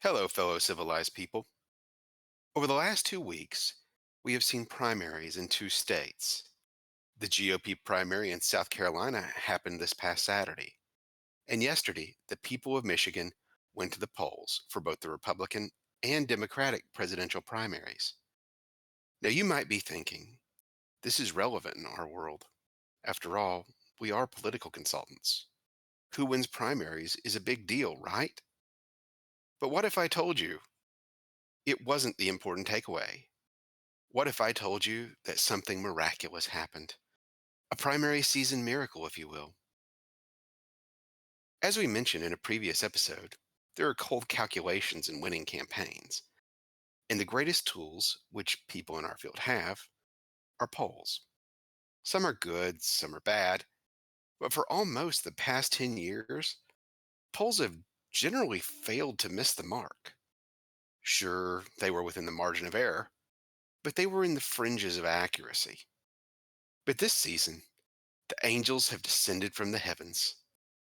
Hello, fellow civilized people. Over the last 2 weeks, we have seen primaries in two states. The GOP primary in South Carolina happened this past Saturday. And yesterday, the people of Michigan went to the polls for both the Republican and Democratic presidential primaries. Now, you might be thinking, this is relevant in our world. After all, we are political consultants. Who wins primaries is a big deal, right? But what if I told you it wasn't the important takeaway? What if I told you that something miraculous happened? A primary season miracle, if you will. As we mentioned in a previous episode, there are cold calculations in winning campaigns, and the greatest tools, which people in our field have, are polls. Some are good, some are bad, but for almost the past 10 years, polls have generally failed to miss the mark. Sure, they were within the margin of error, but they were in the fringes of accuracy. But this season, the angels have descended from the heavens.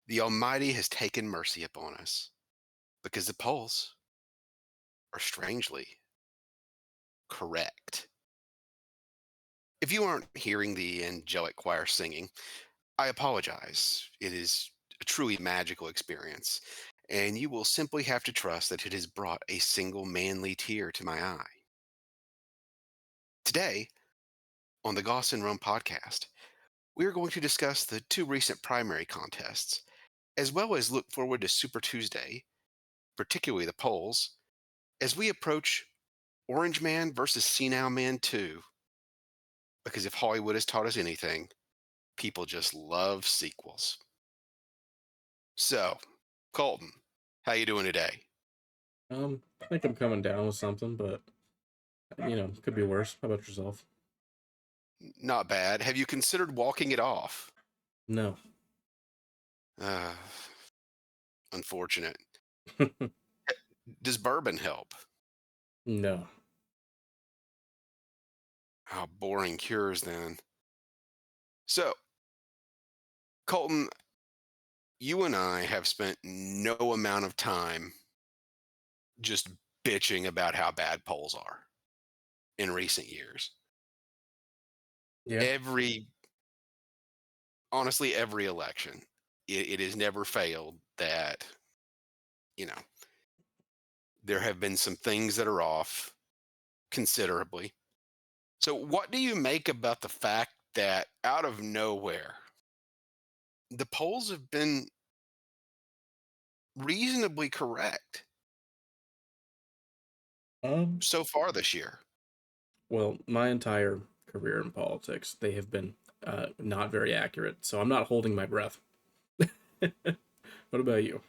The Almighty has taken mercy upon us because the polls are strangely correct. If you aren't hearing the angelic choir singing, I apologize. It is a truly magical experience, and you will simply have to trust that it has brought a single manly tear to my eye. Today, on the Goss and Rome podcast, we are going to discuss the two recent primary contests, as well as look forward to Super Tuesday, particularly the polls, as we approach Orange Man versus Senile Man 2, because if Hollywood has taught us anything, people just love sequels. So, Colton, how you doing today? I think I'm coming down with something, but could be worse. How about yourself? Not bad. Have you considered walking it off? No. Uh, Unfortunate. Does bourbon help? No. How boring cures then. So, Colton, you and I have spent no amount of time just bitching about how bad polls are in recent years. Yeah. Every Honestly, every election, it has never failed that, you know, there have been some things that are off considerably. So, what do you make about the fact that out of nowhere, the polls have been reasonably correct Um. so far this year? Well, my entire career in politics, they have been not very accurate. So I'm not holding my breath. What about you?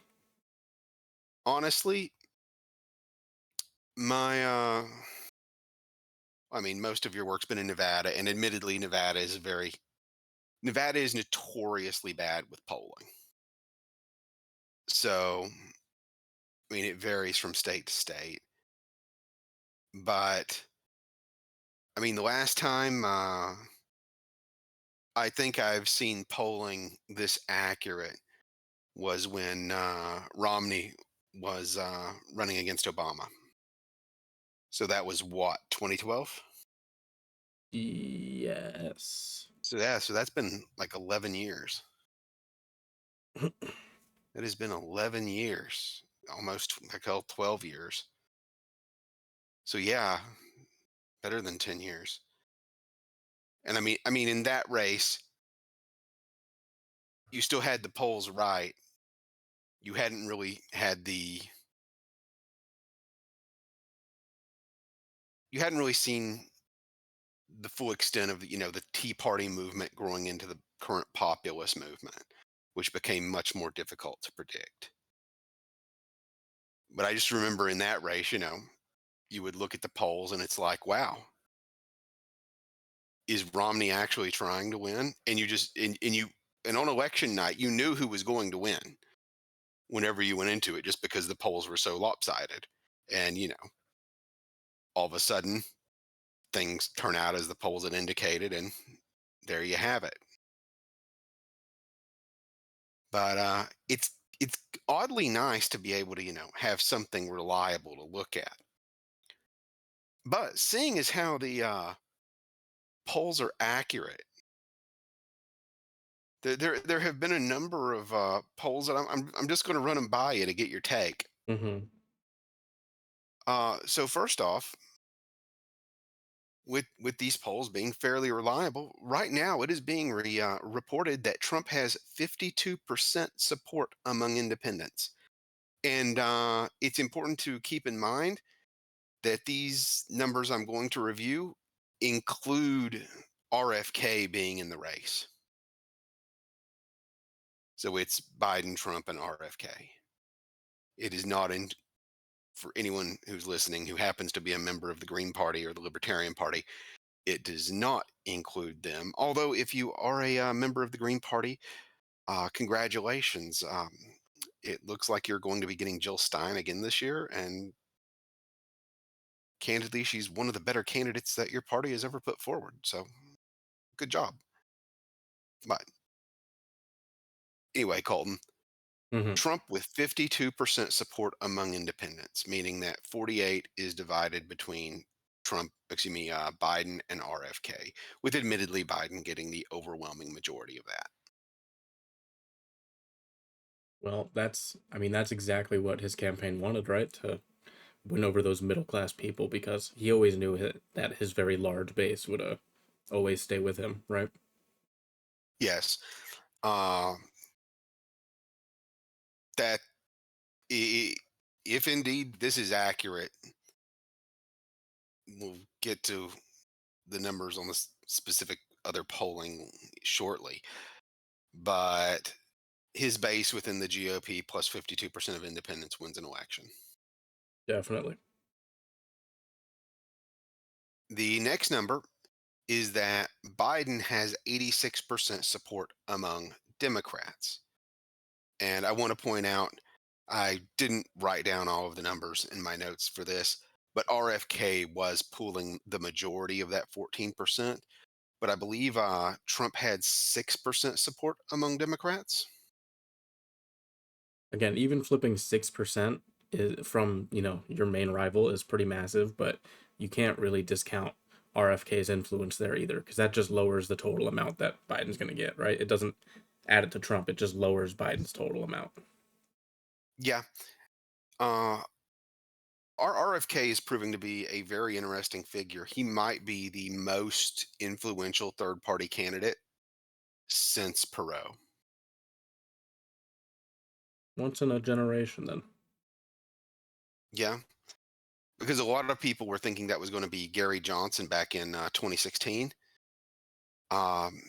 Honestly, my I mean, most of your work's been in Nevada, and admittedly, Nevada is notoriously bad with polling. So, I mean, it varies from state to state. But I mean, the last time I think I've seen polling this accurate was when Romney was running against Obama. So that was what, 2012? Yes. So yeah, so that's been like 11 years. It has been 11 years, almost I call 12 years. So yeah, better than 10 years. And I mean, in that race, you still had the polls right. You hadn't really had you hadn't really seen the full extent of the Tea Party movement growing into the current populist movement, which became much more difficult to predict. But I just remember in that race, you would look at the polls and it's like, wow, is Romney actually trying to win? And you just and on election night, you knew who was going to win whenever you went into it, just because the polls were so lopsided. And all of a sudden, things turn out as the polls had indicated, and there you have it. But it's oddly nice to be able to, have something reliable to look at. But seeing as how the polls are accurate, there have been a number of polls that I'm just going to run them by you to get your take. Hmm. So first off, with these polls being fairly reliable, right now it is being reported that Trump has 52% support among independents, and it's important to keep in mind that these numbers I'm going to review include RFK being in the race. So it's Biden, Trump, and RFK. It is not in for anyone who's listening who happens to be a member of the Green Party or the Libertarian Party. It does not include them. Although, if you are a member of the Green Party, congratulations. It looks like you're going to be getting Jill Stein again this year, and candidly, she's one of the better candidates that your party has ever put forward. So, good job. But anyway, Colton, Hmm. Trump with 52% support among independents, meaning that 48 is divided between Biden and RFK, with admittedly Biden getting the overwhelming majority of that. Well, I mean, that's exactly what his campaign wanted, right? To win over those middle class people because he always knew that his very large base would always stay with him, right? Yes, uh, that i- if indeed this is accurate, we'll get to the numbers on the specific other polling shortly. But his base within the GOP plus 52% of independents wins an election. Definitely. The next number is that Biden has 86% support among Democrats. And I want to point out, I didn't write down all of the numbers in my notes for this, but RFK was pooling the majority of that 14%. But I believe Trump had 6% support among Democrats. Again, even flipping 6% is from, your main rival is pretty massive, but you can't really discount RFK's influence there either, because that just lowers the total amount that Biden's going to get, right? It doesn't add it to Trump, it just lowers Biden's total amount. Yeah. Uh, our RFK is proving to be a very interesting figure. He might be the most influential third party candidate since Perot. Once in a generation, then. Yeah. Because a lot of people were thinking that was going to be Gary Johnson back in 2016. Um,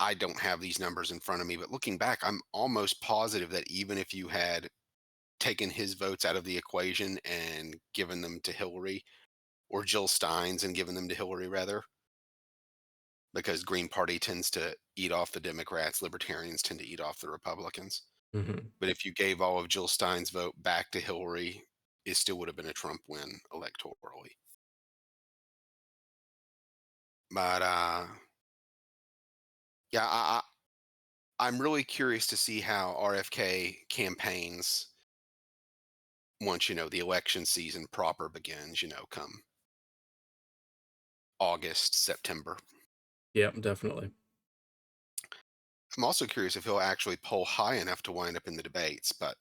I don't have these numbers in front of me, but looking back, I'm almost positive that even if you had taken his votes out of the equation and given them to Hillary, or Jill Stein's and given them to Hillary, rather, because Green Party tends to eat off the Democrats, Libertarians tend to eat off the Republicans. Hmm. But if you gave all of Jill Stein's vote back to Hillary, it still would have been a Trump win electorally. But yeah, I'm really curious to see how RFK campaigns once the election season proper begins. Come August, September. Yeah, definitely. I'm also curious if he'll actually poll high enough to wind up in the debates, but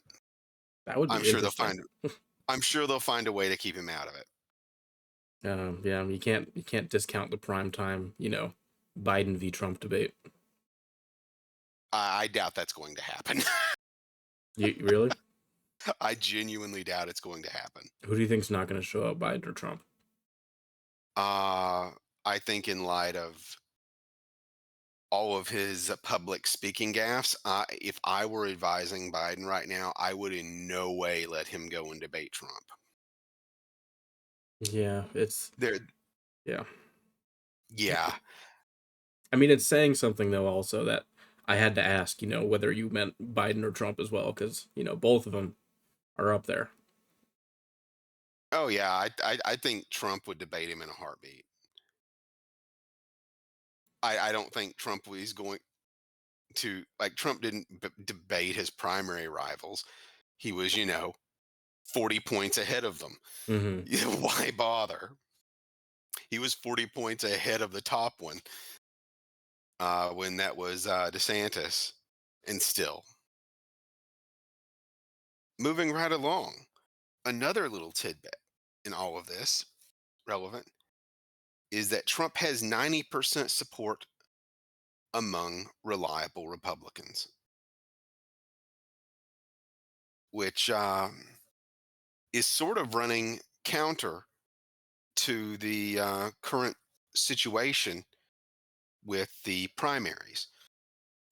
That would I'm be sure they'll interesting. find I'm sure they'll find a way to keep him out of it. Yeah, you can't discount the prime time, Biden v. Trump debate. I doubt that's going to happen. You really? I genuinely doubt it's going to happen. Who do you think's not going to show up, Biden or Trump? Uh, I think in light of all of his public speaking gaffes, if I were advising Biden right now, I would in no way let him go and debate Trump. Yeah, There, yeah. yeah. I mean, it's saying something though. Also, that I had to ask, whether you meant Biden or Trump as well, because both of them are up there. Oh yeah. I think Trump would debate him in a heartbeat. I don't think Trump was going to like Trump didn't debate his primary rivals. He was, 40 points ahead of them. Hmm. Why bother? He was 40 points ahead of the top one when that was DeSantis. And still, moving right along, another little tidbit in all of this, relevant, is that Trump has 90% support among reliable Republicans, which is sort of running counter to the current situation with the primaries.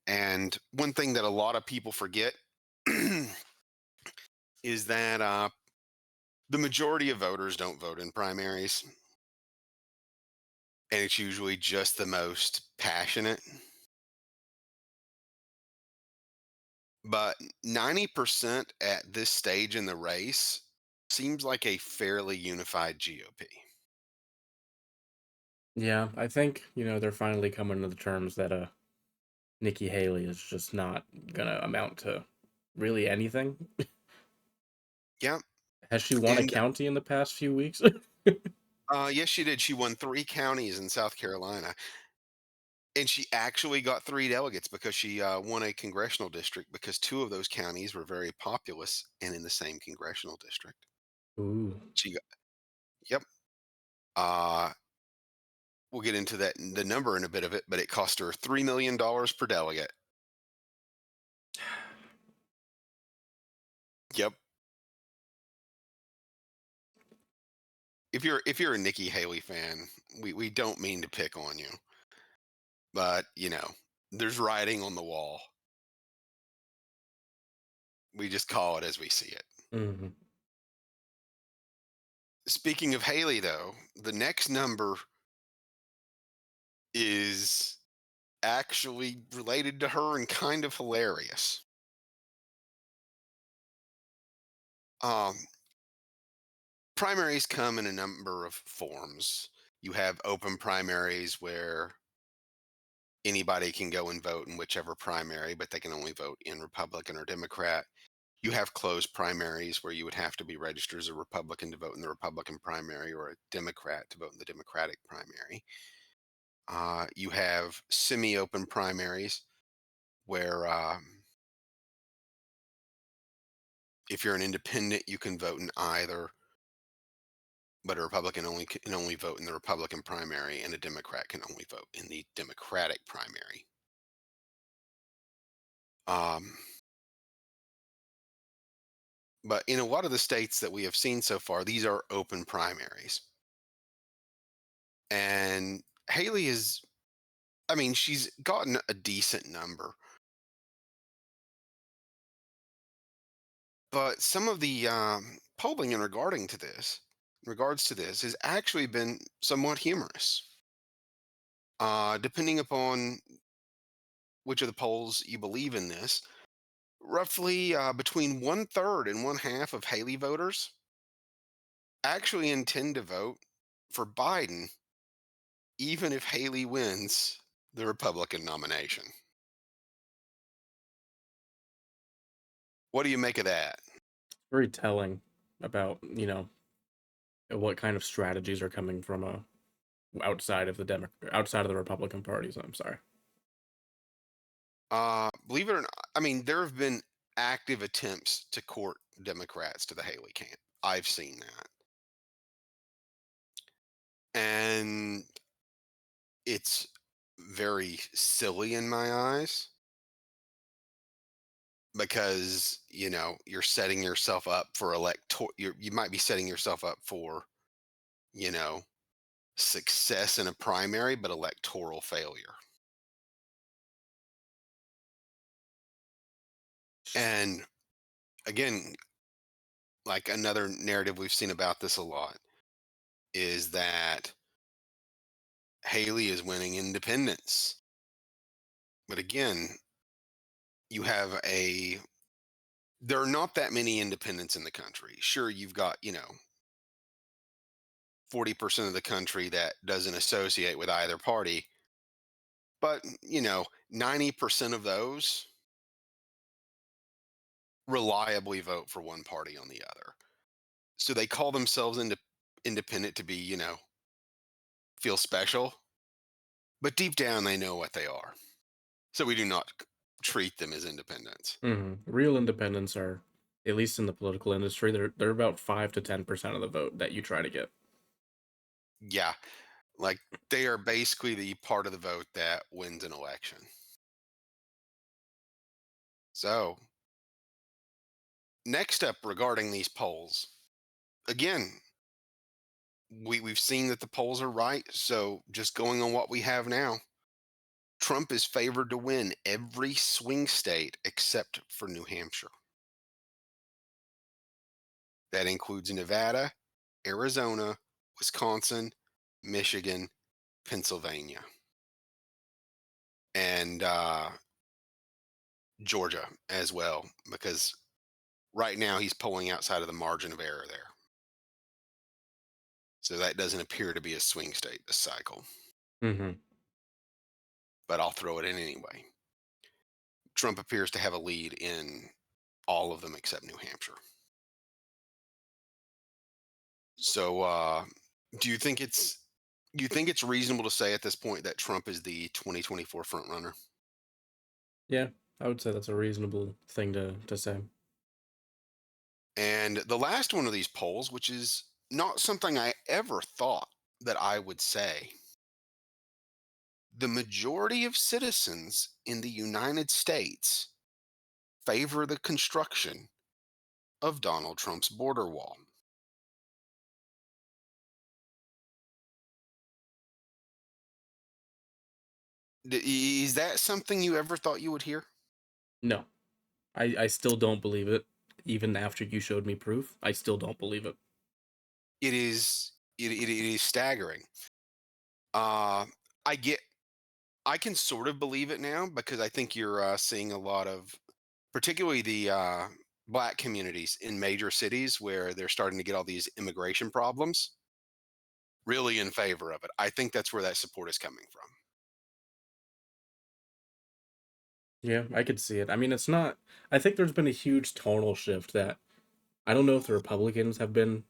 And one thing that a lot of people forget is that the majority of voters don't vote in primaries, and it's usually just the most passionate. But 90% at this stage in the race seems like a fairly unified GOP. Yeah, I think they're finally coming to the terms that Nikki Haley is just not gonna amount to really anything. Yeah. Has she won a And county in the past few weeks? yes, she did. She won 3 counties in South Carolina. And she actually got 3 delegates because she won a congressional district because two of those counties were very populous and in the same congressional district. Ooh. She got, yep. Uh, we'll get into the number in a bit of it, but it cost her $3 million per delegate. Yep. If you're a Nikki Haley fan, we don't mean to pick on you, but there's writing on the wall. We just call it as we see it. Hmm. Speaking of Haley, though, the next number is actually related to her and kind of hilarious. Um, Primaries come in a number of forms. You have open primaries where anybody can go and vote in whichever primary, but they can only vote in Republican or Democrat. You have closed primaries where you would have to be registered as a Republican to vote in the Republican primary or a Democrat to vote in the Democratic primary. You have semi open primaries where if you're an independent, you can vote in either, but a Republican only can only vote in the Republican primary, and a Democrat can only vote in the Democratic primary. Um, but in a lot of the states that we have seen so far, these are open primaries. And Haley is, I mean, she's gotten a decent number, but some of the polling in regards to this, has actually been somewhat humorous. Depending upon which of the polls you believe in this, roughly between 1/3 and 1/2 of Haley voters actually intend to vote for Biden, even if Haley wins the Republican nomination. What do you make of that? Very telling about what kind of strategies are coming from outside of the Republican parties. I'm sorry. Believe it or not, I mean, there have been active attempts to court Democrats to the Haley camp. I've seen that. And it's very silly in my eyes because, you're setting yourself up for you might be setting yourself up for, you know, success in a primary, but electoral failure. And again, like another narrative we've seen about this a lot is that Haley is winning independents. But again, you have there are not that many independents in the country. Sure, you've got, 40% of the country that doesn't associate with either party, but, 90% of those reliably vote for one party on the other. So they call themselves independent to be, feel special, but deep down they know what they are. So we do not treat them as independents. Real independents are, at least in the political industry, they're about 5 to 10% of the vote that you try to get. Yeah, like they are basically the part of the vote that wins an election. So, next up regarding these polls, again, we've seen that the polls are right. So, just going on what we have now, Trump is favored to win every swing state except for New Hampshire. That includes Nevada, Arizona, Wisconsin, Michigan, Pennsylvania, and Georgia as well, because right now he's polling outside of the margin of error there. So that doesn't appear to be a swing state this cycle, hmm but I'll throw it in anyway. Trump appears to have a lead in all of them except New Hampshire. So, do you think it's reasonable to say at this point that Trump is the 2024 front runner? Yeah, I would say that's a reasonable thing to say. And the last one of these polls, which is not something I ever thought that I would say, the majority of citizens in the United States favor the construction of Donald Trump's border wall. Is that something you ever thought you would hear? No, I still don't believe it. Even after you showed me proof, I still don't believe it. It is staggering. Uh, I get I can sort of believe it now because I think you're seeing a lot of, particularly the black communities in major cities where they're starting to get all these immigration problems, really in favor of it. I think that's where that support is coming from. Yeah, I could see it. I mean, it's not. I think there's been a huge tonal shift that I don't know if the Republicans have been,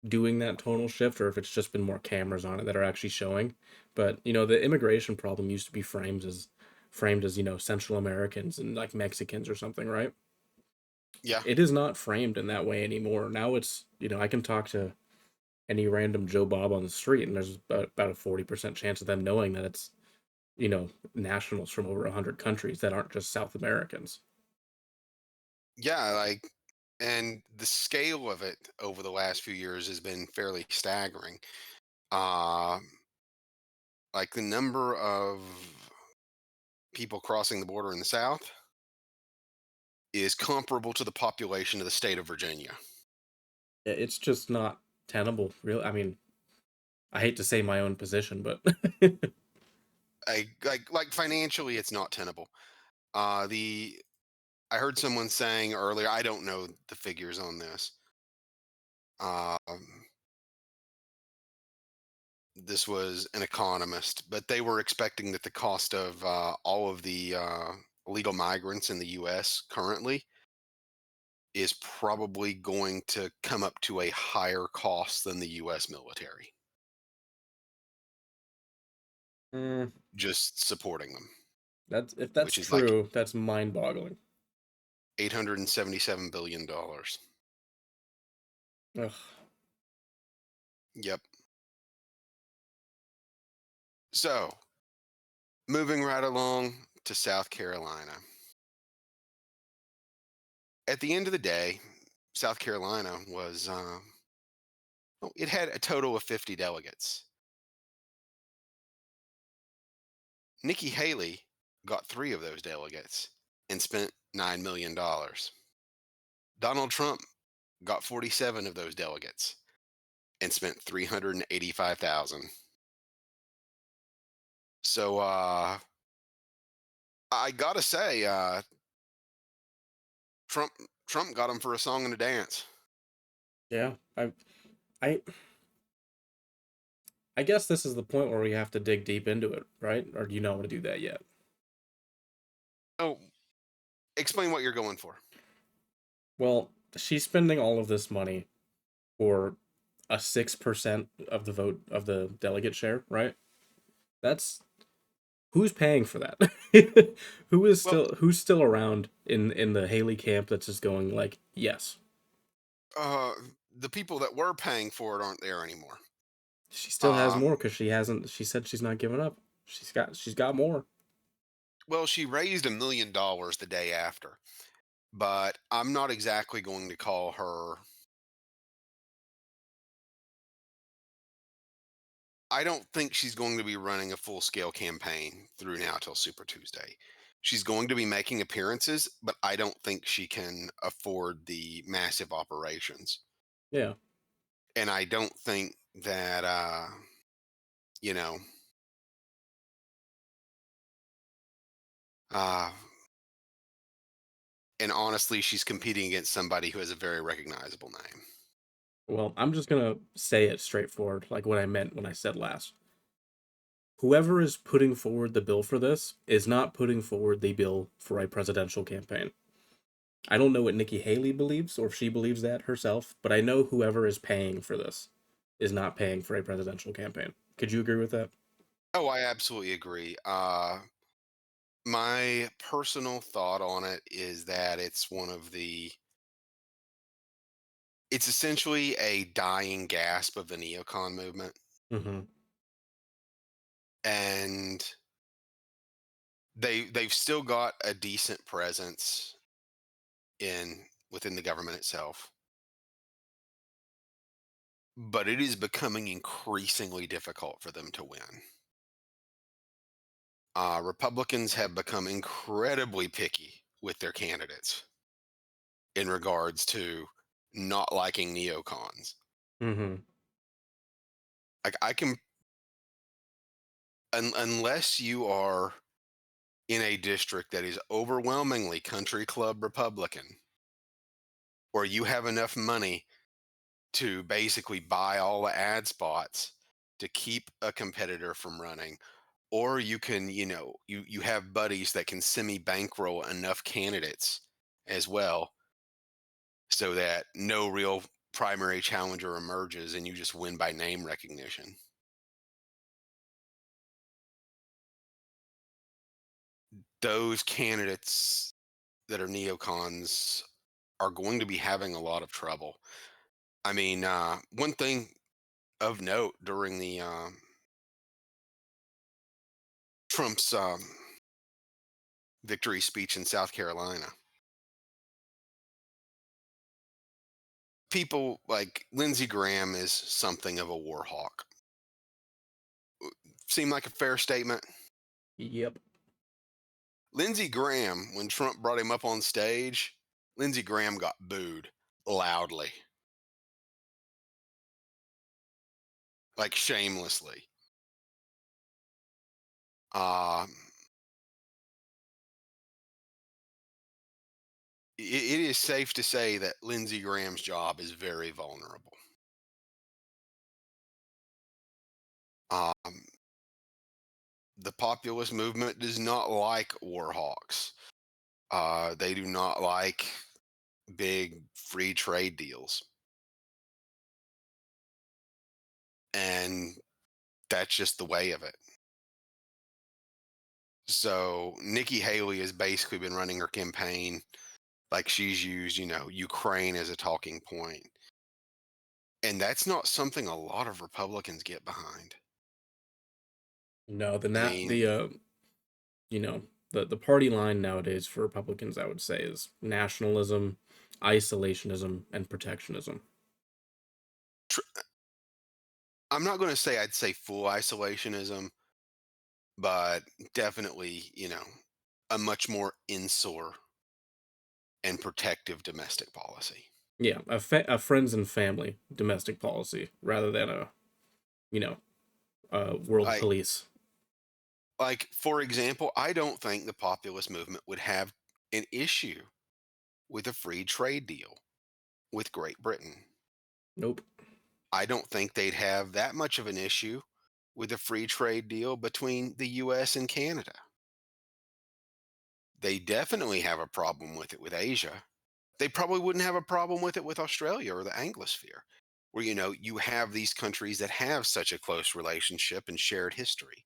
doing that tonal shift or if it's just been more cameras on it that are actually showing. But, the immigration problem used to be framed as, Central Americans and like Mexicans or something, right? Yeah, It is not framed in that way anymore. Now it's, I can talk to any random Joe Bob on the street and there's about a 40% chance of them knowing that it's, nationals from over 100 countries that aren't just South Americans. yeah, and the scale of it over the last few years has been fairly staggering. Uh, like the number of people crossing the border in the South is comparable to the population of the state of Virginia. It's just not tenable, really. I mean, I hate to say my own position, but Like financially, it's not tenable. The I heard someone saying earlier, I don't know the figures on this. Um, this was an economist, but they were expecting that the cost of all of the illegal migrants in the U.S. currently is probably going to come up to a higher cost than the U.S. military, mm, just supporting them, that's if that's which is like true, that's mind-boggling. $877 billion. Ugh. Yep. So moving right along to South Carolina. At the end of the day, South Carolina was, well, it had a total of 50 delegates. Nikki Haley got three of those delegates and spent $9 million. Donald Trump got 47 of those delegates and spent 385,000. So I gotta say, Trump Trump got him for a song and a dance. Yeah, I I guess this is the point where we have to dig deep into it, right? Or do you not want to do that yet? Oh, explain what you're going for. Well, she's spending all of this money for a 6% of the vote of the delegate share, right? That's who's paying for that? Well, Who's still around in the Haley camp that's just going like, yes. uh, the people that were paying for it aren't there anymore. She still has Um, more because she said she's not giving up. She's got more. well, she raised $1 million the day after, but I'm not exactly going to call her. I don't think she's going to be running a full scale campaign through now till Super Tuesday. She's going to be making appearances, but I don't think she can afford the massive operations. Yeah. And I don't think that, you know, uh, and honestly, she's competing against somebody who has a very recognizable name. Well, I'm just gonna say it straightforward, like what I meant when I said last. Whoever is putting forward the bill for this is not putting forward the bill for a presidential campaign. I don't know what Nikki Haley believes or if she believes that herself, but I know whoever is paying for this is not paying for a presidential campaign. Could you agree with that? Oh, I absolutely agree. My personal thought on it is that it's essentially a dying gasp of the neocon movement. Mm-hmm. And they've still got a decent presence in within the government itself, but it is becoming increasingly difficult for them to win. Republicans have become incredibly picky with their candidates in regards to not liking neocons. Mm-hmm. Like I can, unless you are in a district that is overwhelmingly country club Republican, or you have enough money to basically buy all the ad spots to keep a competitor from running, or you can, you have buddies that can semi bankroll enough candidates as well so that no real primary challenger emerges and you just win by name recognition. Those candidates that are neocons are going to be having a lot of trouble. I mean, one thing of note during the Trump's victory speech in South Carolina, people like Lindsey Graham is something of a war hawk. Seem like a fair statement? Yep. Lindsey Graham, when Trump brought him up on stage, Lindsey Graham got booed loudly, like shamelessly. Um, it is safe to say that Lindsey Graham's job is very vulnerable. Um, the populist movement does not like war hawks. They do not like big free trade deals. And that's just the way of it. So Nikki Haley has basically been running her campaign like she's used, Ukraine as a talking point. And that's not something a lot of Republicans get behind. No, the I nat mean, the you know, the party line nowadays for Republicans, I would say, is nationalism, isolationism, and protectionism. tr- I'm not going to say I'd say full isolationism, but definitely, a much more insular and protective domestic policy. Yeah, a friends and family domestic policy rather than a you know world Like, police. for example, I don't think the populist movement would have an issue with a free trade deal with Great Britain. Nope. I don't think they'd have that much of an issue with a free trade deal between the US and Canada. They definitely have a problem with it with Asia. They probably wouldn't have a problem with it with Australia or the Anglosphere, where you have these countries that have such a close relationship and shared history.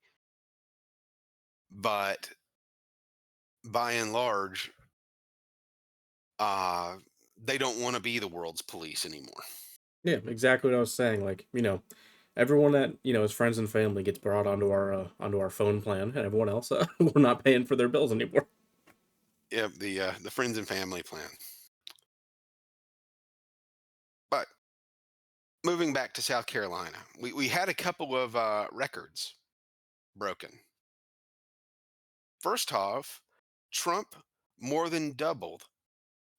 But by and large, uh, they don't want to be the world's police anymore. Yeah, exactly what I was saying. Like, everyone that is friends and family gets brought onto our phone plan, and everyone else we're not paying for their bills anymore. Yeah, the friends and family plan. But moving back to South Carolina, we had a couple of records broken. First off, Trump more than doubled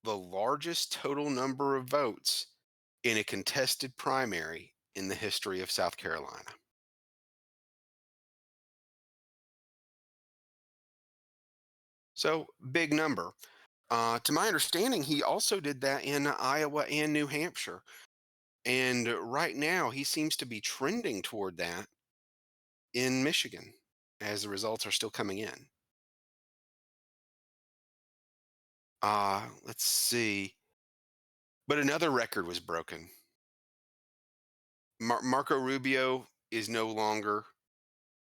the largest total number of votes in a contested primary in the history of South Carolina. So, big number. To my understanding, he also did that in Iowa and New Hampshire. And right now, he seems to be trending toward that in Michigan as the results are still coming in. Let's see. But another record was broken. Marco Rubio is no longer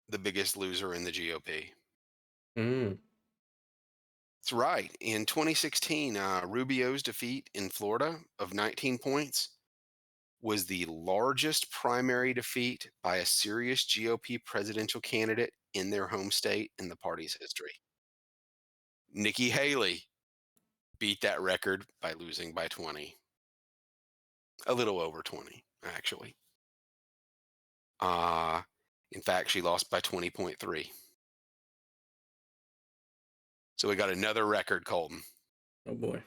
the biggest loser in the GOP. Mm. That's right. In 2016, Rubio's defeat in Florida of 19 points was the largest primary defeat by a serious GOP presidential candidate in their home state in the party's history. Nikki Haley beat that record by losing by 20, a little over 20, actually. Uh, in fact, she lost by 20.3. So we got another record, Colton. Oh boy.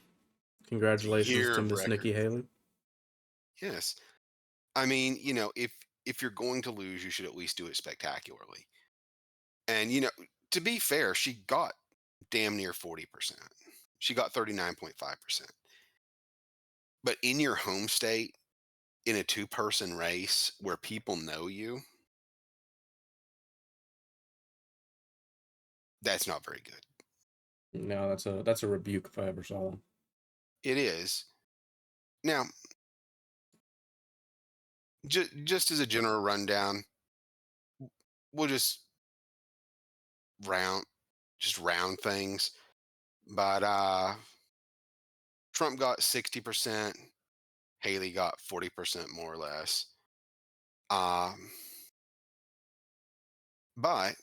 It's a Congratulations year to of Miss Nikki records. Haley. Yes. I mean, if you're going to lose, you should at least do it spectacularly. And to be fair, she got damn near 40%. She got 39.5%. But in your home state, in a two-person race where people know you, that's not very good. No, that's a rebuke if I ever saw one. It is. Now, just as a general rundown, we'll round round things. But Trump got 60%, Haley got 40% more or less. Um, but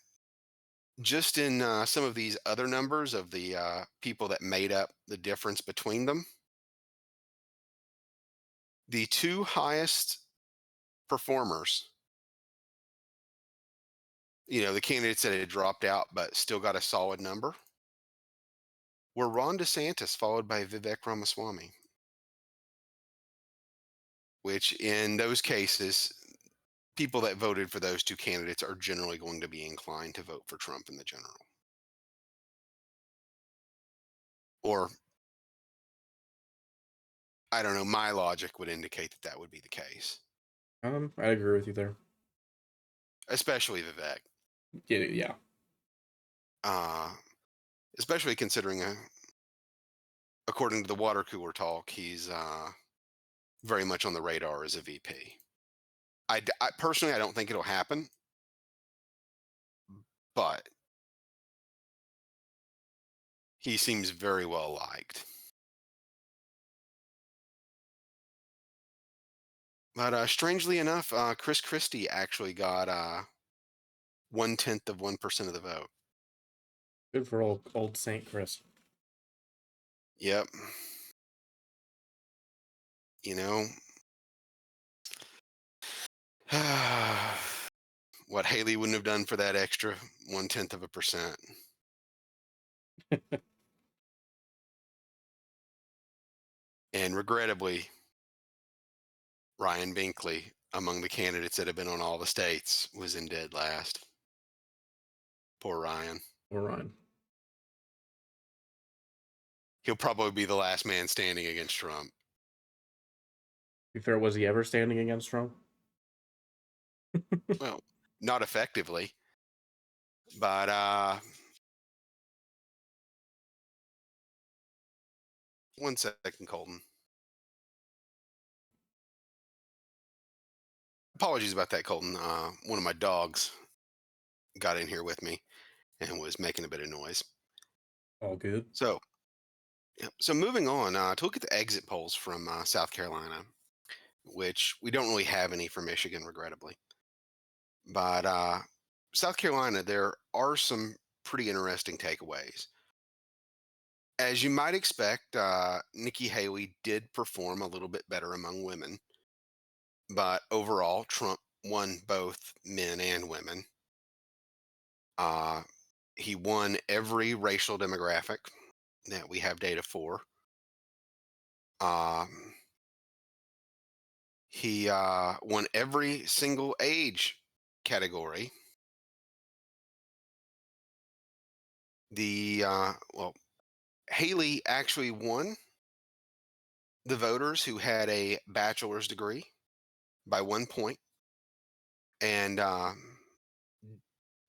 just in some of these other numbers of the people that made up the difference between them, the two highest performers, the candidates that had dropped out but still got a solid number, were Ron DeSantis followed by Vivek Ramaswamy, which in those cases, people that voted for those two candidates are generally going to be inclined to vote for Trump in the general. Or, I don't know, my logic would indicate that that would be the case, I agree with you there. especially Vivek. Yeah, yeah. Uh, Especially considering, according to the water cooler talk, he's very much on the radar as a VP. I personally, I don't think it'll happen, but he seems very well liked. But strangely enough, Chris Christie actually got 1/10 of 1% of the vote. Good for old Saint Chris. Yep. You know, what Haley wouldn't have done for that extra 1/10 of a percent. And regrettably, Ryan Binkley, among the candidates that have been on all the states, was in dead last. Poor Ryan. Or Ryan. He'll probably be the last man standing against Trump. To be fair, was he ever standing against Trump? Well, not effectively, but One second, Colton. Apologies about that, Colton. One of my dogs got in here with me and was making a bit of noise. All good. So, yeah, so moving on to look at the exit polls from South Carolina, which we don't really have any for Michigan, regrettably. But South Carolina, there are some pretty interesting takeaways. As you might expect, Nikki Haley did perform a little bit better among women, but overall, Trump won both men and women. Uh, he won every racial demographic that we have data for. Um, he won every single age category. Well, Haley actually won the voters who had a bachelor's degree by 1 point, and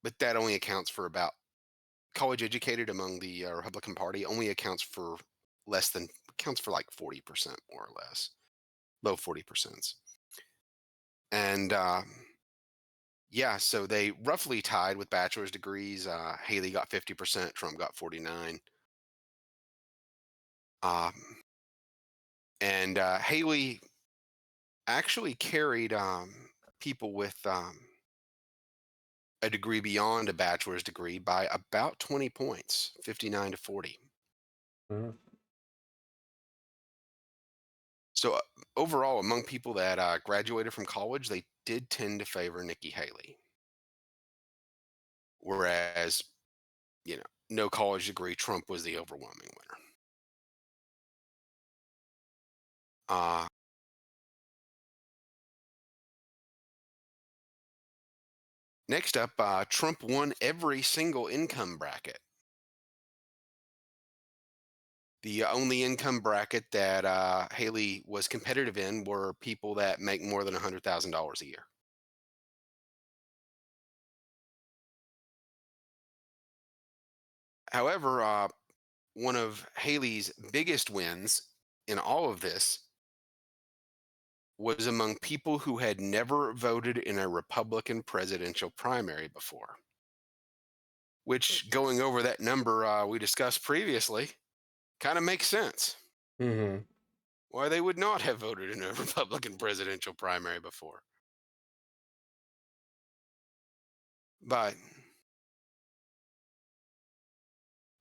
but that only accounts for about college educated among the Republican Party only accounts for less than counts for like 40% more or less, low 40%. And yeah, so they roughly tied with bachelor's degrees. Haley got 50%, Trump got 49. Um, and Haley actually carried people with a degree beyond a bachelor's degree by about 20 points, 59 to 40. Mhm. So overall, among people that graduated from college, they did tend to favor Nikki Haley. Whereas, no college degree, Trump was the overwhelming winner. Uh, Next up, Trump won every single income bracket. The only income bracket that Haley was competitive in were people that make more than $100,000 a year. However, one of Haley's biggest wins in all of this was among people who had never voted in a Republican presidential primary before. Which, going over that number we discussed previously, kind of makes sense. Mhm. Why they would not have voted in a Republican presidential primary before. But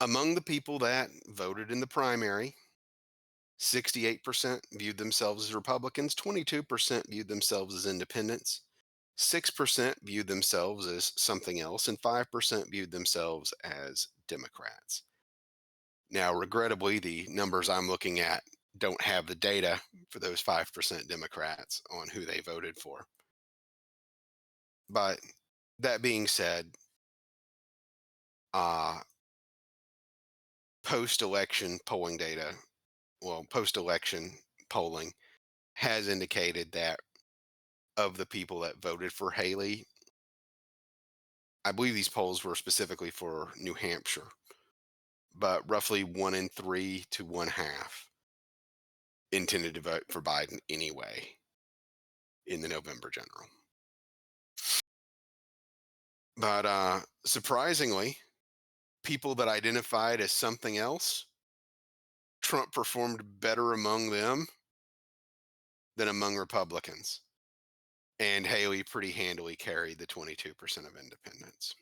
among the people that voted in the primary, 68% viewed themselves as Republicans, 22% viewed themselves as independents, 6% viewed themselves as something else, and 5% viewed themselves as Democrats. Now, regrettably, the numbers I'm looking at don't have the data for those 5% Democrats on who they voted for. But that being said, uh, post election polling data, well, post election polling has indicated that of the people that voted for Haley, I believe these polls were specifically for New Hampshire, but roughly 1 in 3 to one half intended to vote for Biden anyway in the November general. But surprisingly, people that identified as something else, Trump performed better among them than among Republicans. And Haley pretty handily carried the 22% of independents.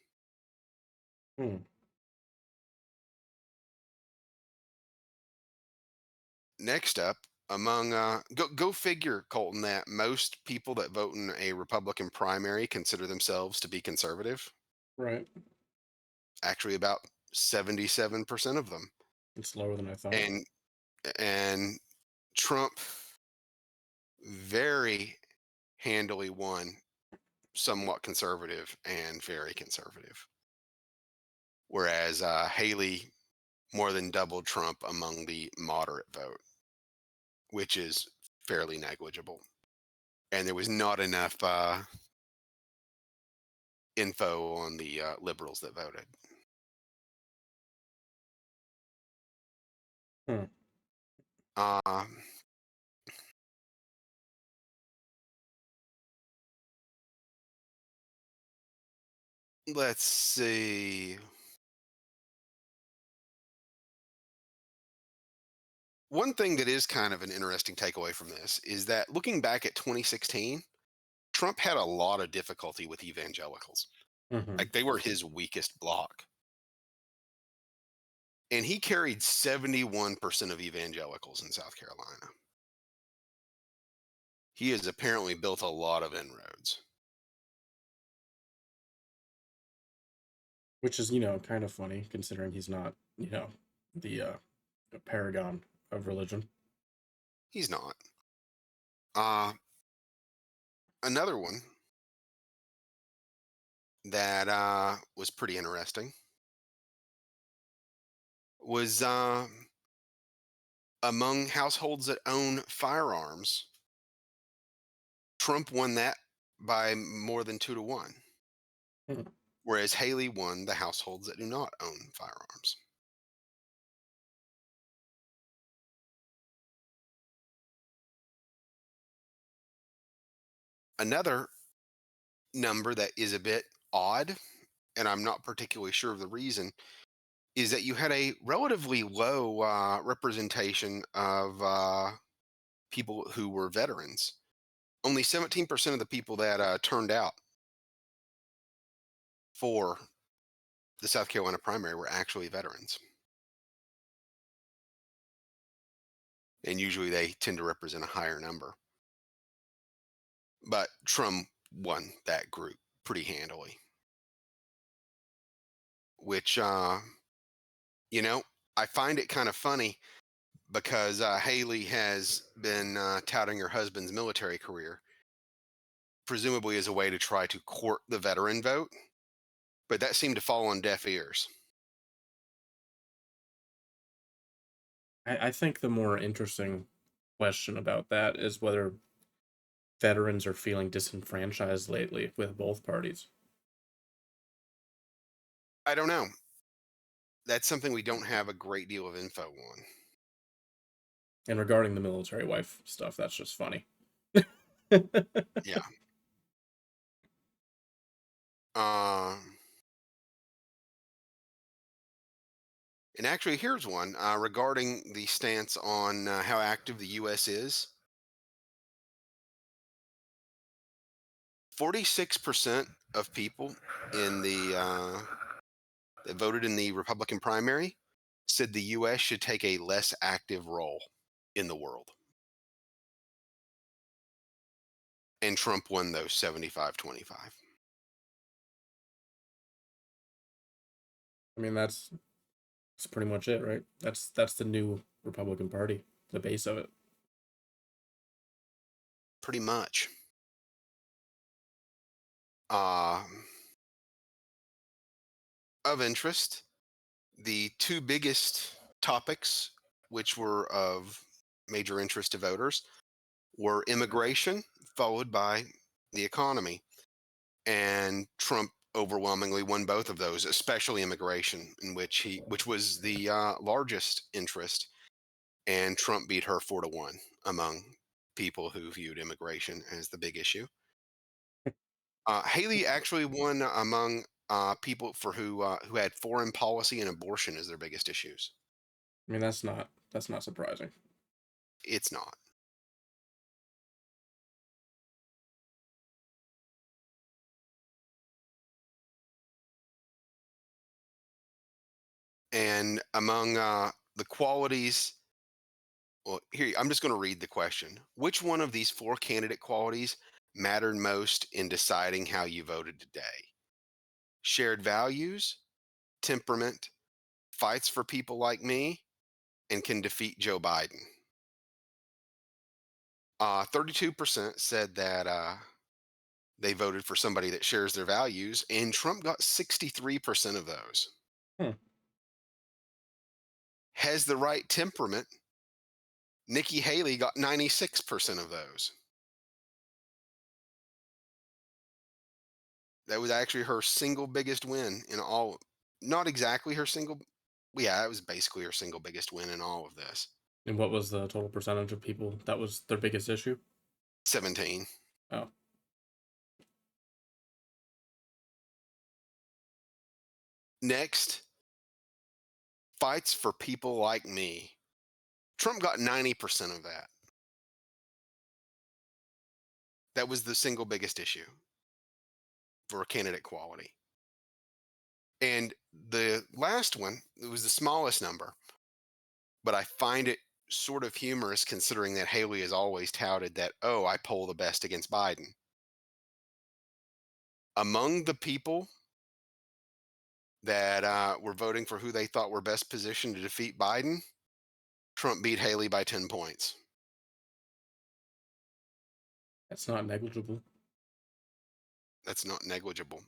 Hmm. Next up, among go figure, Colton, that most people that vote in a Republican primary consider themselves to be conservative. Right. Actually, about 77% of them, It's lower than I thought. and and Trump very handily won somewhat conservative and very conservative, whereas Haley more than doubled Trump among the moderate vote, which is fairly negligible. And there was not enough info on the liberals that voted. Hmm. Um, let's see. One thing that is kind of an interesting takeaway from this is that looking back at 2016, Trump had a lot of difficulty with evangelicals. Hmm. Like they were his weakest bloc. And he carried 71% of evangelicals in South Carolina. He has apparently built a lot of inroads. Which is, kind of funny considering he's not, the paragon of religion. He's not. Uh, Another one that was pretty interesting was among households that own firearms, Trump won that by more than 2-1, Hmm. whereas Haley won the households that do not own firearms. Another number that is a bit odd, and I'm not particularly sure of the reason, is that you had a relatively low representation of people who were veterans. Only 17% of the people that turned out for the South Carolina primary were actually veterans. And usually they tend to represent a higher number. But Trump won that group pretty handily, which, you know, I find it kind of funny because Haley has been touting her husband's military career, presumably as a way to try to court the veteran vote, but that seemed to fall on deaf ears. I think the more interesting question about that is whether veterans are feeling disenfranchised lately with both parties. I don't know. That's something we don't have a great deal of info on. And regarding the military wife stuff, that's just funny. Yeah. Um, and actually, here's one regarding the stance on how active the U.S. is. 46% of people in the that voted in the Republican primary said the U.S. should take a less active role in the world. And Trump won those 75-25. I mean, that's pretty much it, right? That's the new Republican Party, the base of it. Pretty much. Um, of interest, the two biggest topics, which were of major interest to voters, were immigration, followed by the economy. And Trump overwhelmingly won both of those, especially immigration, which was the largest interest, and Trump beat her 4-1 among people who viewed immigration as the big issue. Haley actually won among people for who had foreign policy and abortion as their biggest issues. I mean, that's not surprising. It's not. And among the qualities, well, here, I'm just going to read the question. Which one of these four candidate qualities mattered most in deciding how you voted today? Shared values, temperament, fights for people like me, and can defeat Joe Biden. 32% said that they voted for somebody that shares their values, and Trump got 63% of those. Hmm. Has the right temperament, Nikki Haley got 96% of those. That was actually her single biggest win in all, not exactly her single, yeah, it was basically her single biggest win in all of this. And what was the total percentage of people that was their biggest issue? 17. Oh, Next, fights for people like me. Trump got 90% of that. That was the single biggest issue for candidate quality. And the last one, it was the smallest number, but I find it sort of humorous considering that Haley has always touted that, oh, I poll the best against Biden. Among the people that were voting for who they thought were best positioned to defeat Biden, Trump beat Haley by 10 points. that's not negligible. That's not negligible.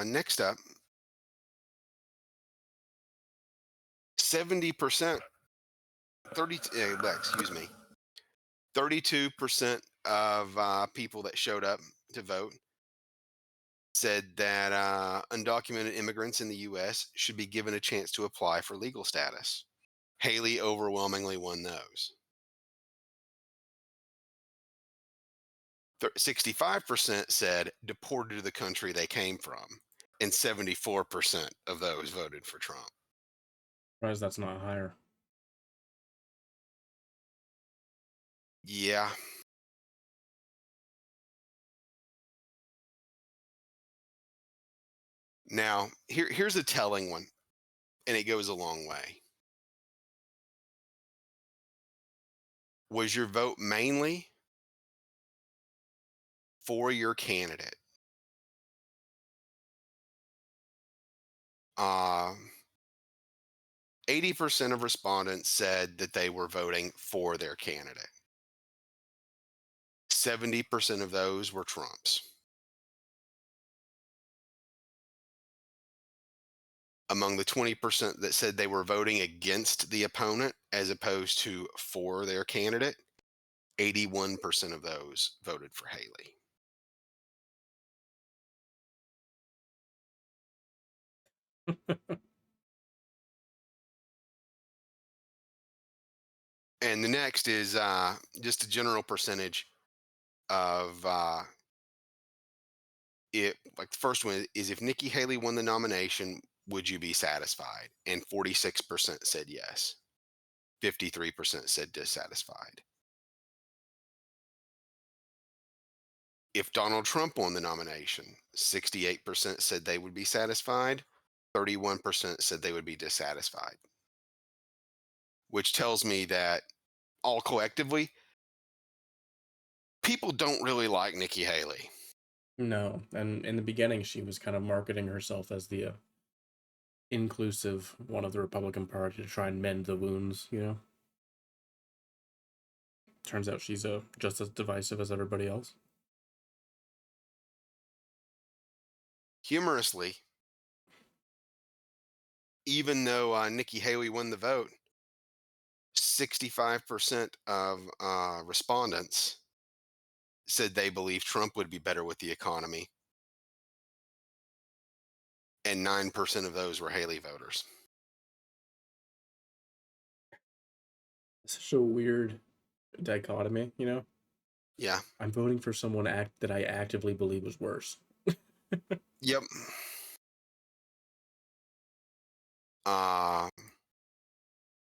Next up, 70%, 30, excuse me, 32% of people that showed up to vote said that undocumented immigrants in the U.S. should be given a chance to apply for legal status. Haley overwhelmingly won those. 65% said deported to the country they came from, and 74% of those voted for Trump. Surprised that's not higher. Yeah. Now, here's a telling one, and it goes a long way. Was your vote mainly for your candidate? Um, 80% of respondents said that they were voting for their candidate. 70% of those were Trump's. Among the 20% that said they were voting against the opponent as opposed to for their candidate, 81% of those voted for Haley. And the next is just a general percentage of it. Like the first one is if Nikki Haley won the nomination, would you be satisfied? And 46% said yes. 53% said dissatisfied. If Donald Trump won the nomination, 68% said they would be satisfied, 31% said they would be dissatisfied, which tells me that all collectively, people don't really like Nikki Haley. No, and in the beginning, she was kind of marketing herself as the inclusive one of the Republican Party to try and mend the wounds. Turns out she's just as divisive as everybody else. Humorously, even though Nikki Haley won the vote, 65% of respondents said they believe Trump would be better with the economy, and 9% of those were Haley voters. It's such a weird dichotomy. Yeah. I'm voting for someone that I actively believe was worse. Yep. Uh,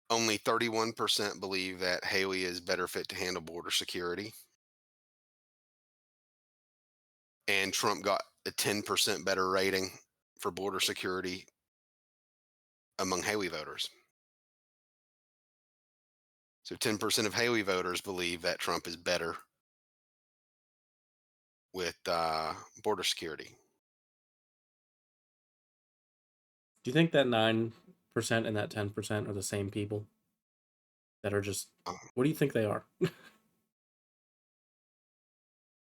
Only 31% believe that Haley is better fit to handle border security. And Trump got a 10% better rating for border security among Haley voters. So 10% of Haley voters believe that Trump is better with border security. Do you think that 9% and that 10% are the same people that are just? Uh, What do you think they are?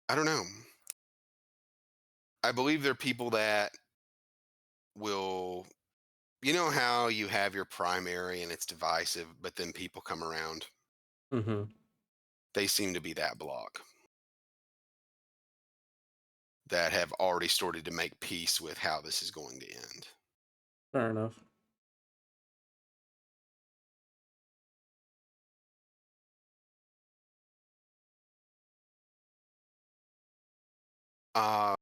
I don't know. I believe they're people that will, you know, how you have your primary and it's divisive, but then people come around. Mm-hmm. They seem to be that block. that have already started to make peace with how this is going to end. Fair enough. Uh,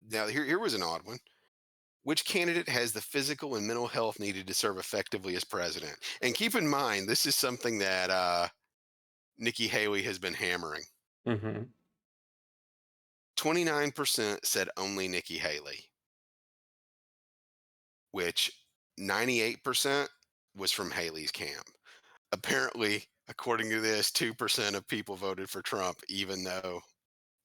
Now, here was an odd one. Which candidate has the physical and mental health needed to serve effectively as president? And keep in mind, this is something that Nikki Haley has been hammering. Hmm. 29% said only Nikki Haley, which 98% was from Haley's camp. Apparently, according to this, 2% of people voted for Trump, even though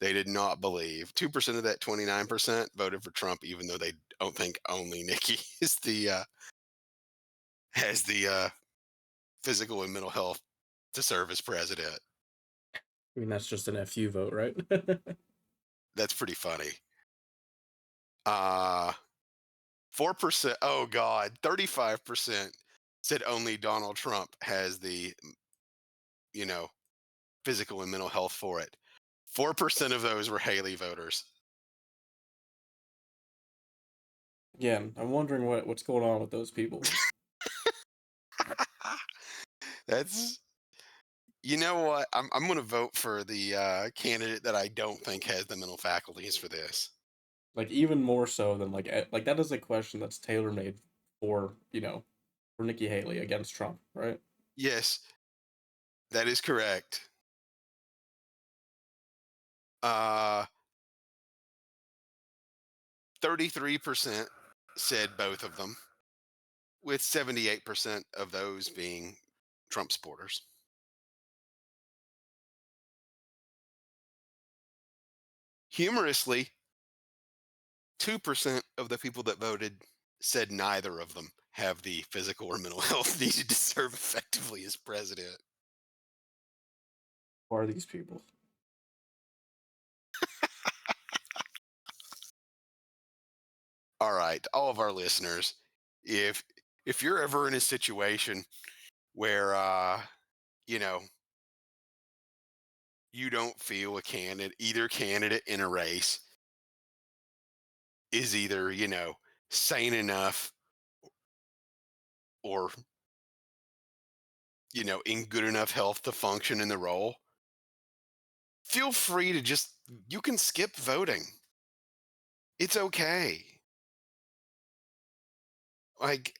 they did not believe. 2% of that 29% voted for Trump, even though they don't think only Nikki is has the physical and mental health to serve as president. I mean, that's just an FU vote, right? That's pretty funny. Uh 4%, oh God, 35% said only Donald Trump has the, you know, physical and mental health for it. 4% of those were Haley voters. Again, I'm wondering what's going on with those people. That's, you know what? I'm going to vote for the candidate that I don't think has the mental faculties for this. Like even more so than like that is a question that's tailor made for for Nikki Haley against Trump, right? Yes, that is correct. Uh 33% said both of them, with 78% of those being Trump supporters. Humorously, 2% of the people that voted said neither of them have the physical or mental health needed to serve effectively as president. Who are these people? All right, all of our listeners, if if you're ever in a situation where you know, you don't feel either candidate in a race is either, sane enough or, in good enough health to function in the role, feel free to you can skip voting. It's okay. Like,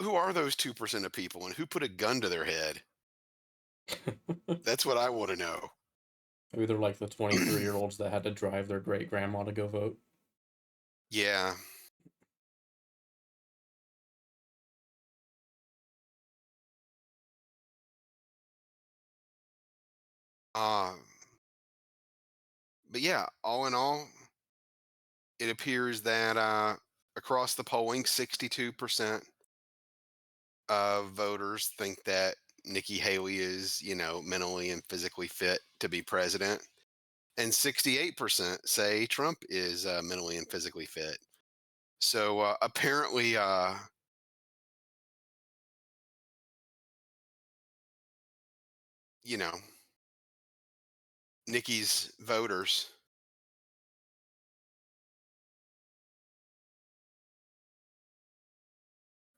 who are those 2% of people and who put a gun to their head? That's what I want to know. Maybe they're like the 23-year-olds that had to drive their great grandma to go vote. Yeah. Um, but yeah, all in all, it appears that across the polling, 62% of voters think that Nikki Haley is, mentally and physically fit to be president. And 68% say Trump is mentally and physically fit. So apparently, you know, Nikki's voters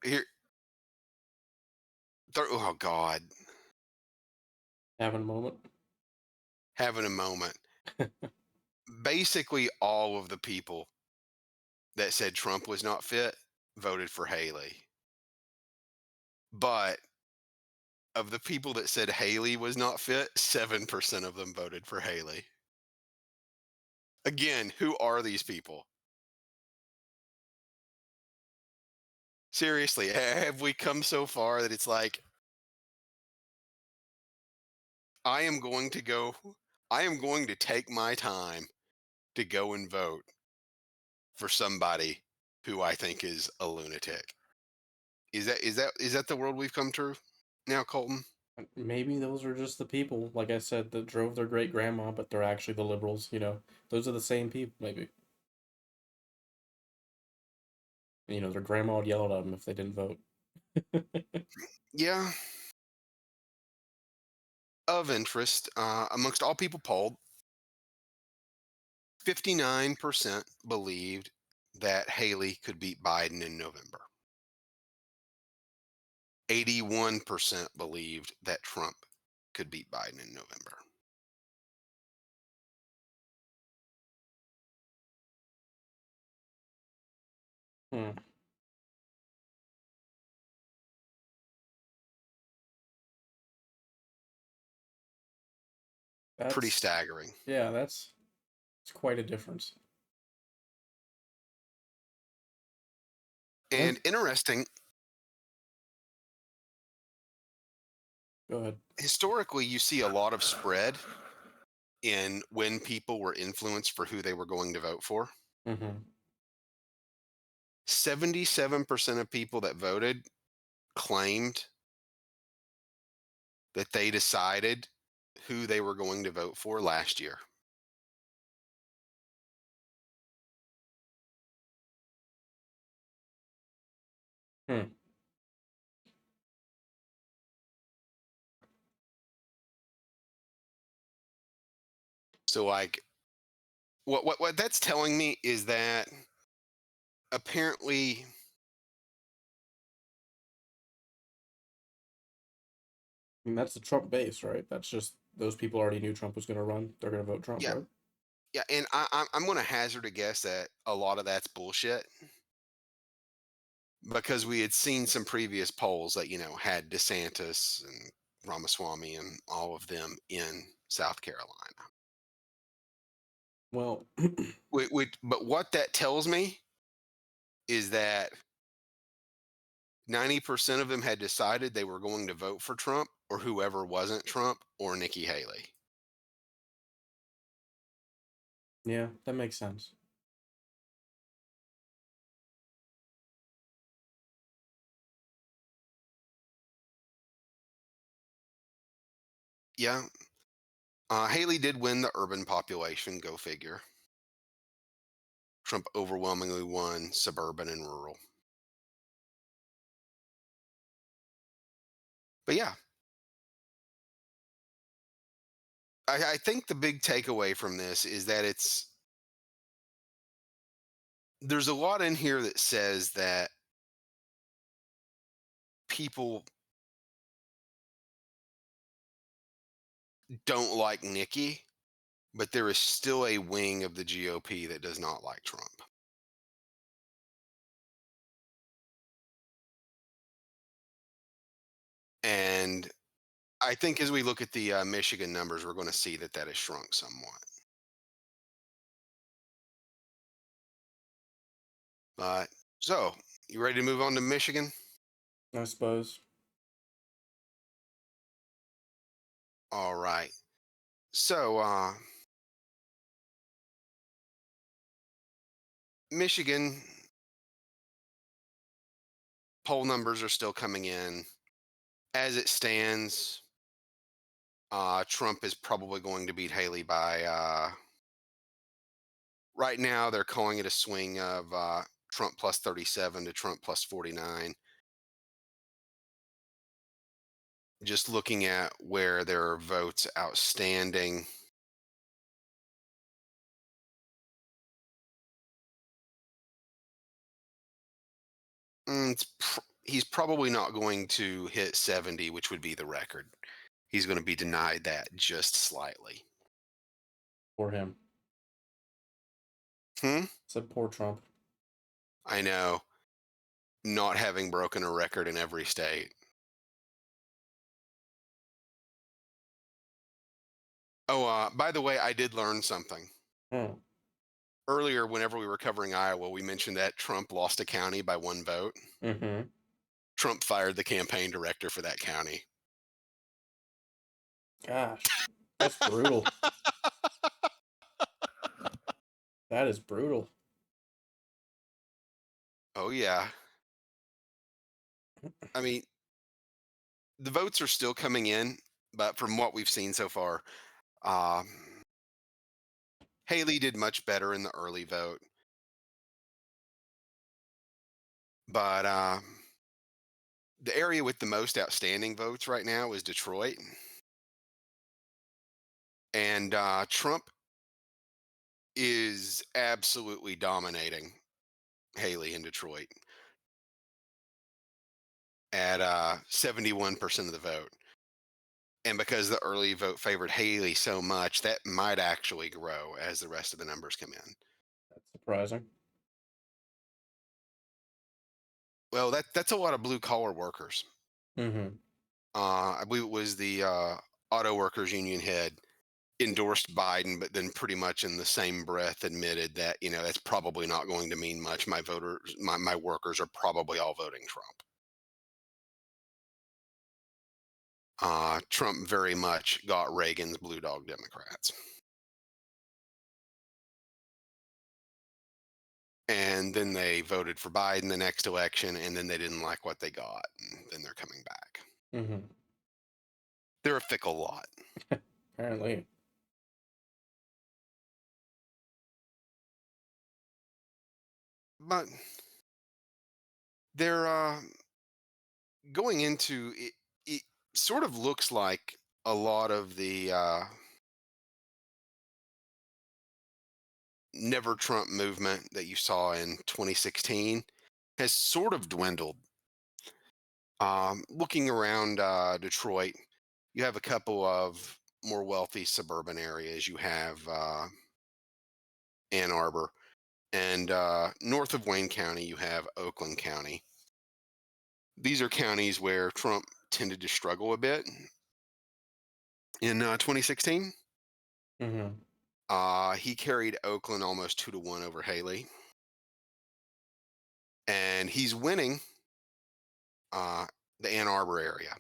here, oh God, Having a moment. having a moment. Basically, all of the people that said Trump was not fit voted for Haley. But of the people that said Haley was not fit, 7% of them voted for Haley. Again, who are these people? Seriously, have we come so far that it's like, I am going to go, I am going to take my time to go and vote for somebody who I think is a lunatic. Is that the world we've come to now, Colton? Maybe those are just the people, like I said, that drove their great grandma, but they're actually the liberals, Those are the same people, maybe. Their grandma would yell at them if they didn't vote. Yeah, of interest amongst all people polled. 59% believed that Haley could beat Biden in November. 81% believed that Trump could beat Biden in November. Hmm. Pretty That's staggering. yeah, that's it's quite a difference. I And think interesting, go ahead. historically, you see a lot of spread in when people were influenced for who they were going to vote for. Hmm. 77% of people that voted claimed that they decided who they were going to vote for last year. Hmm. So like what that's telling me is that apparently I mean, that's the Trump base, right? That's just those people already knew Trump was going to run. They're going to vote Trump, yeah, right? yeah, and I'm going to hazard a guess that a lot of that's bullshit because we had seen some previous polls that had DeSantis and Ramaswamy and all of them in South Carolina. Well, But what that tells me is that 90% of them had decided they were going to vote for Trump or whoever wasn't Trump or Nikki Haley. yeah, that makes sense. Yeah, Haley did win the urban population, go figure. Trump overwhelmingly won suburban and rural. But yeah, I think the big takeaway from this is that there's a lot in here that says that people don't like Nikki, but there is still a wing of the GOP that does not like Trump. And I think as we look at the Michigan numbers, we're going to see that that has shrunk somewhat. But so, you ready to move on to Michigan? I suppose. All right. So, Michigan poll numbers are still coming in. As it stands, Trump is probably going to beat Haley by, right now, they're calling it a swing of Trump plus 37 to Trump plus 49. Just looking at where there are votes outstanding. He's probably not going to hit 70, which would be the record. He's going to be denied that just slightly. For him. Hmm? Said poor Trump. I know, not having broken a record in every state. Oh, by the way, I did learn something. Hmm. Earlier, whenever we were covering Iowa, we mentioned that Trump lost a county by one vote. Mm-hmm. Trump fired the campaign director for that county. Gosh, that's brutal. That is brutal. Oh, yeah. I mean, the votes are still coming in, but from what we've seen so far, um, Haley did much better in the early vote. But the area with the most outstanding votes right now is Detroit. And Trump is absolutely dominating Haley in Detroit at 71% of the vote. And because the early vote favored Haley so much, that might actually grow as the rest of the numbers come in. That's surprising. Well, that's a lot of blue collar workers. Mm-hmm. I believe it was the auto workers union head endorsed Biden, but then pretty much in the same breath admitted that, that's probably not going to mean much. My workers are probably all voting Trump. Trump very much got Reagan's blue dog Democrats. And then they voted for Biden the next election, and then they didn't like what they got, and then they're coming back. Mm-hmm. They're a fickle lot. Apparently. But they're going into it. It sort of looks like a lot of the Never Trump movement that you saw in 2016 has sort of dwindled. Looking around Detroit, you have a couple of more wealthy suburban areas. You have Ann Arbor, and north of Wayne County, you have Oakland County. These are counties where Trump tended to struggle a bit in 2016. Mm-hmm. He carried Oakland almost 2-1 over Haley, and he's winning uh, the Ann Arbor area.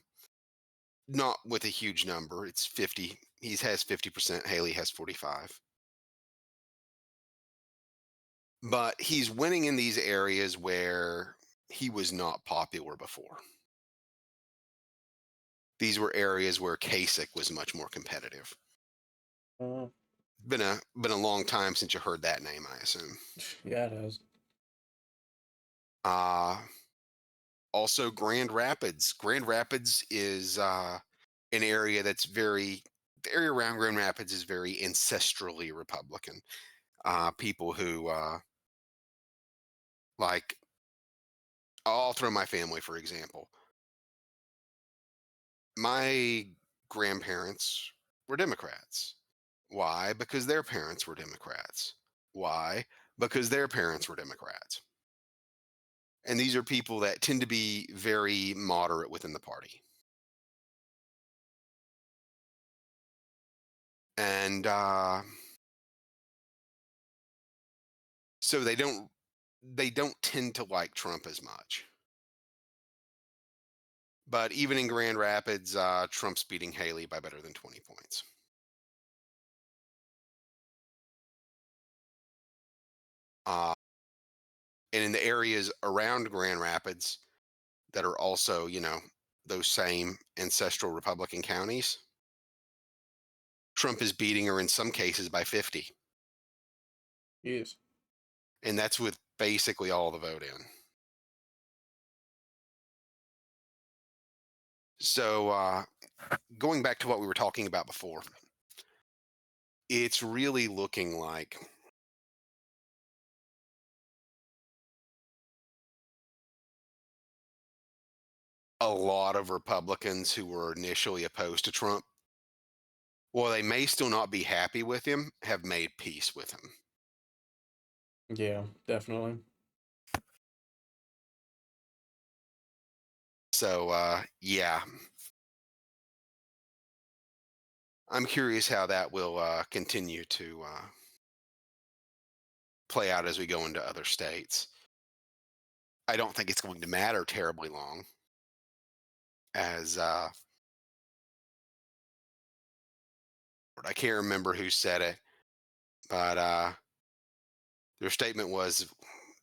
Not with a huge number. It's 50. He has 50%. Haley has 45. But he's winning in these areas where he was not popular before. These were areas where Kasich was much more competitive. Uh, Been a long time since you heard that name, I assume. yeah, it has. Uh Also Grand Rapids. Grand Rapids is an area that's the area around Grand Rapids is very ancestrally Republican. People who like I'll throw my family for example. My grandparents were Democrats. Why? Because their parents were Democrats. Why? Because their parents were Democrats. And these are people that tend to be very moderate within the party. And so they don't tend to like Trump as much. But even in Grand Rapids, Trump's beating Haley by better than 20 points. Uh, and in the areas around Grand Rapids that are also, those same ancestral Republican counties, Trump is beating her in some cases by 50. Yes. And that's with basically all the vote in. So going back to what we were talking about before, it's really looking like a lot of Republicans who were initially opposed to Trump, while they may still not be happy with him, have made peace with him. Yeah, definitely. So, yeah, I'm curious how that will continue to play out as we go into other states. I don't think it's going to matter terribly long, as I can't remember who said it, but their statement was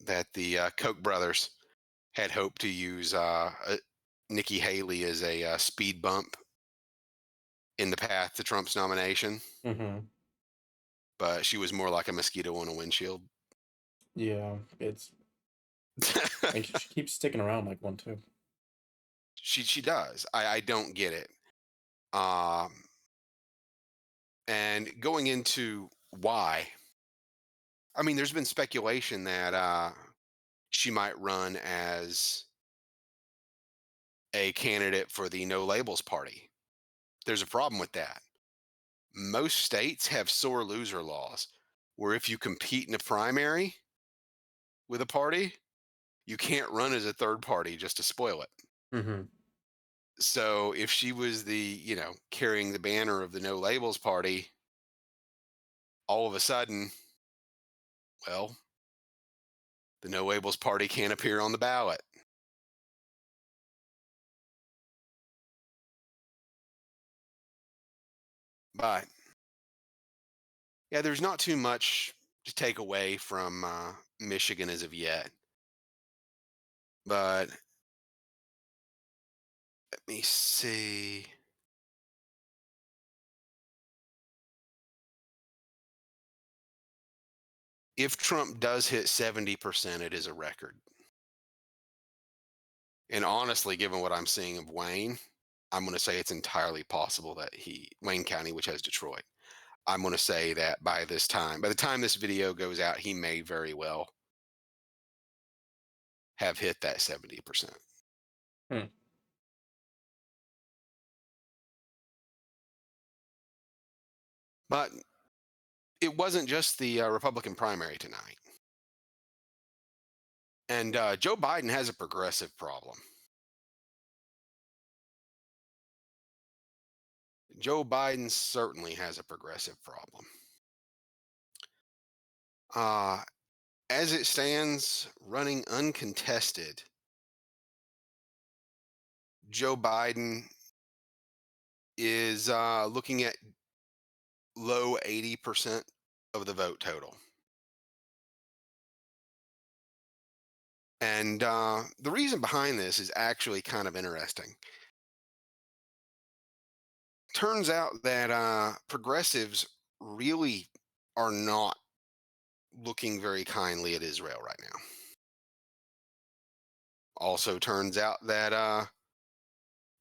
that the Koch brothers had hoped to use Nikki Haley as a speed bump in the path to Trump's nomination, Mm-hmm. but she was more like a mosquito on a windshield. Yeah, it's like she keeps sticking around like one too. She does. I don't get it. Um, and going into why. I mean, there's been speculation that she might run as a candidate for the No Labels Party. There's a problem with that. Most states have sore loser laws where if you compete in a primary with a party, you can't run as a third party just to spoil it. Hmm. So if she was carrying the banner of the No Labels Party, all of a sudden, well, the No Labels Party can't appear on the ballot. But yeah, there's not too much to take away from Michigan as of yet. But let me see. If Trump does hit 70%, it is a record. And honestly, given what I'm seeing of Wayne, I'm going to say it's entirely possible that Wayne County, which has Detroit, I'm going to say that by the time this video goes out, he may very well have hit that 70%. Hmm. But it wasn't just the Republican primary tonight. And Joe Biden has a progressive problem. Joe Biden certainly has a progressive problem. Uh, as it stands, running uncontested, Joe Biden is looking at low 80% of the vote total. And the reason behind this is actually kind of interesting. Turns out that progressives really are not looking very kindly at Israel right now. Also, turns out that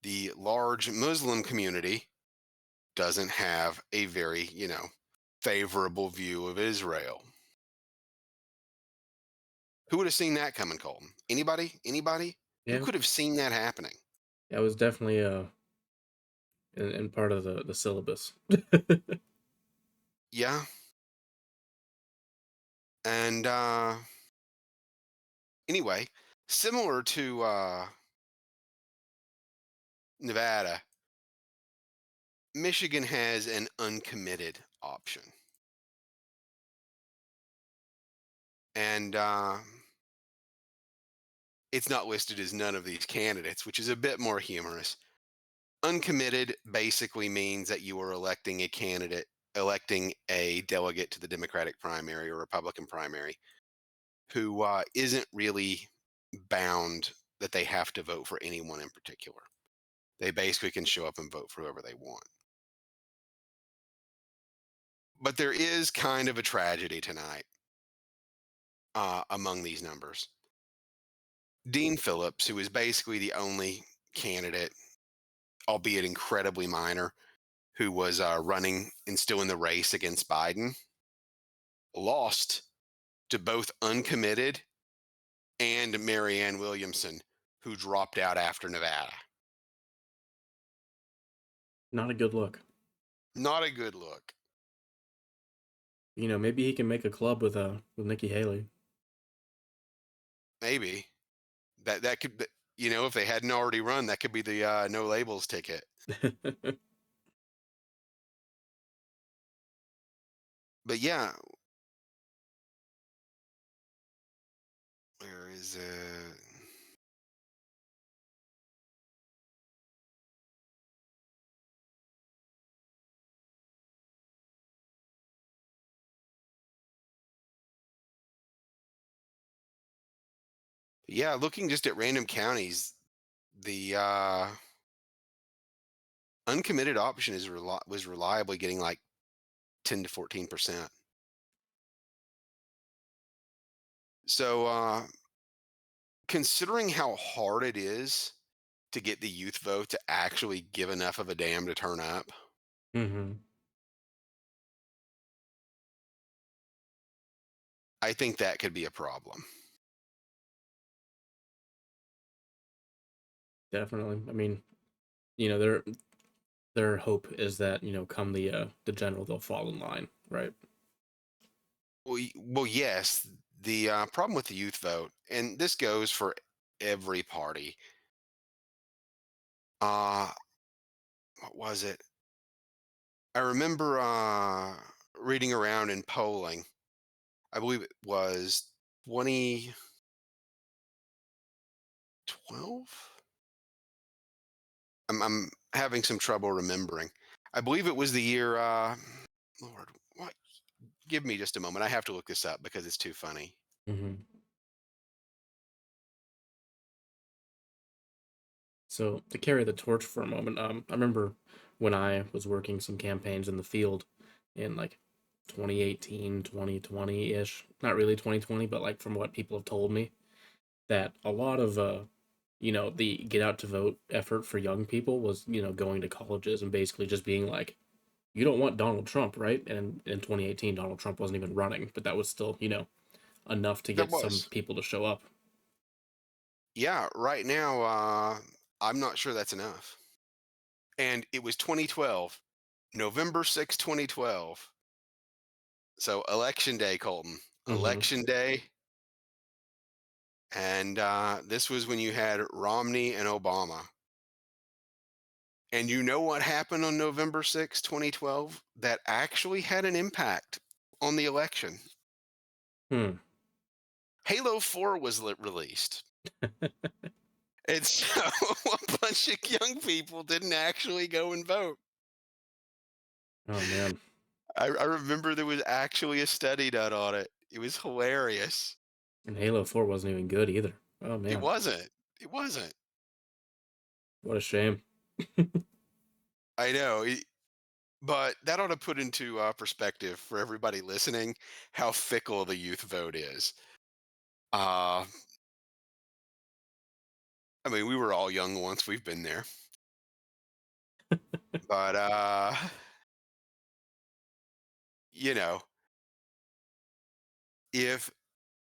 the large Muslim community doesn't have a very, favorable view of Israel. Who would have seen that coming, Colton? Anybody? Anybody? Who Yeah, could have seen that happening? that was definitely in part of the syllabus. Yeah. And anyway, similar to Nevada, Michigan has an uncommitted option. And it's not listed as none of these candidates, which is a bit more humorous. Uncommitted basically means that you are electing a delegate to the Democratic primary or Republican primary who isn't really bound that they have to vote for anyone in particular. They basically can show up and vote for whoever they want. But there is kind of a tragedy tonight among these numbers. Dean Phillips, who is basically the only candidate, albeit incredibly minor, who was running and still in the race against Biden, lost to both uncommitted and Marianne Williamson, who dropped out after Nevada. Not a good look. Not a good look. Maybe he can make a club with Nikki Haley. Maybe that could be, if they hadn't already run, that could be the no labels ticket. But yeah, where is it? Yeah, looking just at random counties, the uncommitted option was reliably getting like 10 to 14%. So, considering how hard it is to get the youth vote to actually give enough of a damn to turn up, Hmm. I think that could be a problem. Definitely. I mean, you know, their hope is that, come the general, they'll fall in line, right? Well, yes. The problem with the youth vote, and this goes for every party. Uh, what was it? I remember reading around in polling. I believe it was 2012. I'm having some trouble remembering. I believe it was the year. Lord, what? Give me just a moment. I have to look this up because it's too funny. Hmm. So to carry the torch for a moment, I remember when I was working some campaigns in the field in like 2018, 2020-ish, not really 2020, but like from what people have told me, that a lot of the get out to vote effort for young people was, going to colleges and basically just being like, you don't want Donald Trump, right? And in 2018, Donald Trump wasn't even running, but that was still, enough to There get some was. people to show up. Yeah, right now, I'm not sure that's enough. And it was 2012, November 6th, 2012. So election day, Colton. Hmm. Election day. And this was when you had Romney and Obama. And you know what happened on November 6th, 2012? That actually had an impact on the election. Hmm. Halo 4 was released. And so a bunch of young people didn't actually go and vote. Oh man. I remember there was actually a study done on it. It was hilarious. And Halo 4 wasn't even good either. Oh It man. wasn't. It wasn't. What a shame. I know. But that ought to put into perspective for everybody listening how fickle the youth vote is. Uh, I mean, we were all young once. We've been there. But, you know, if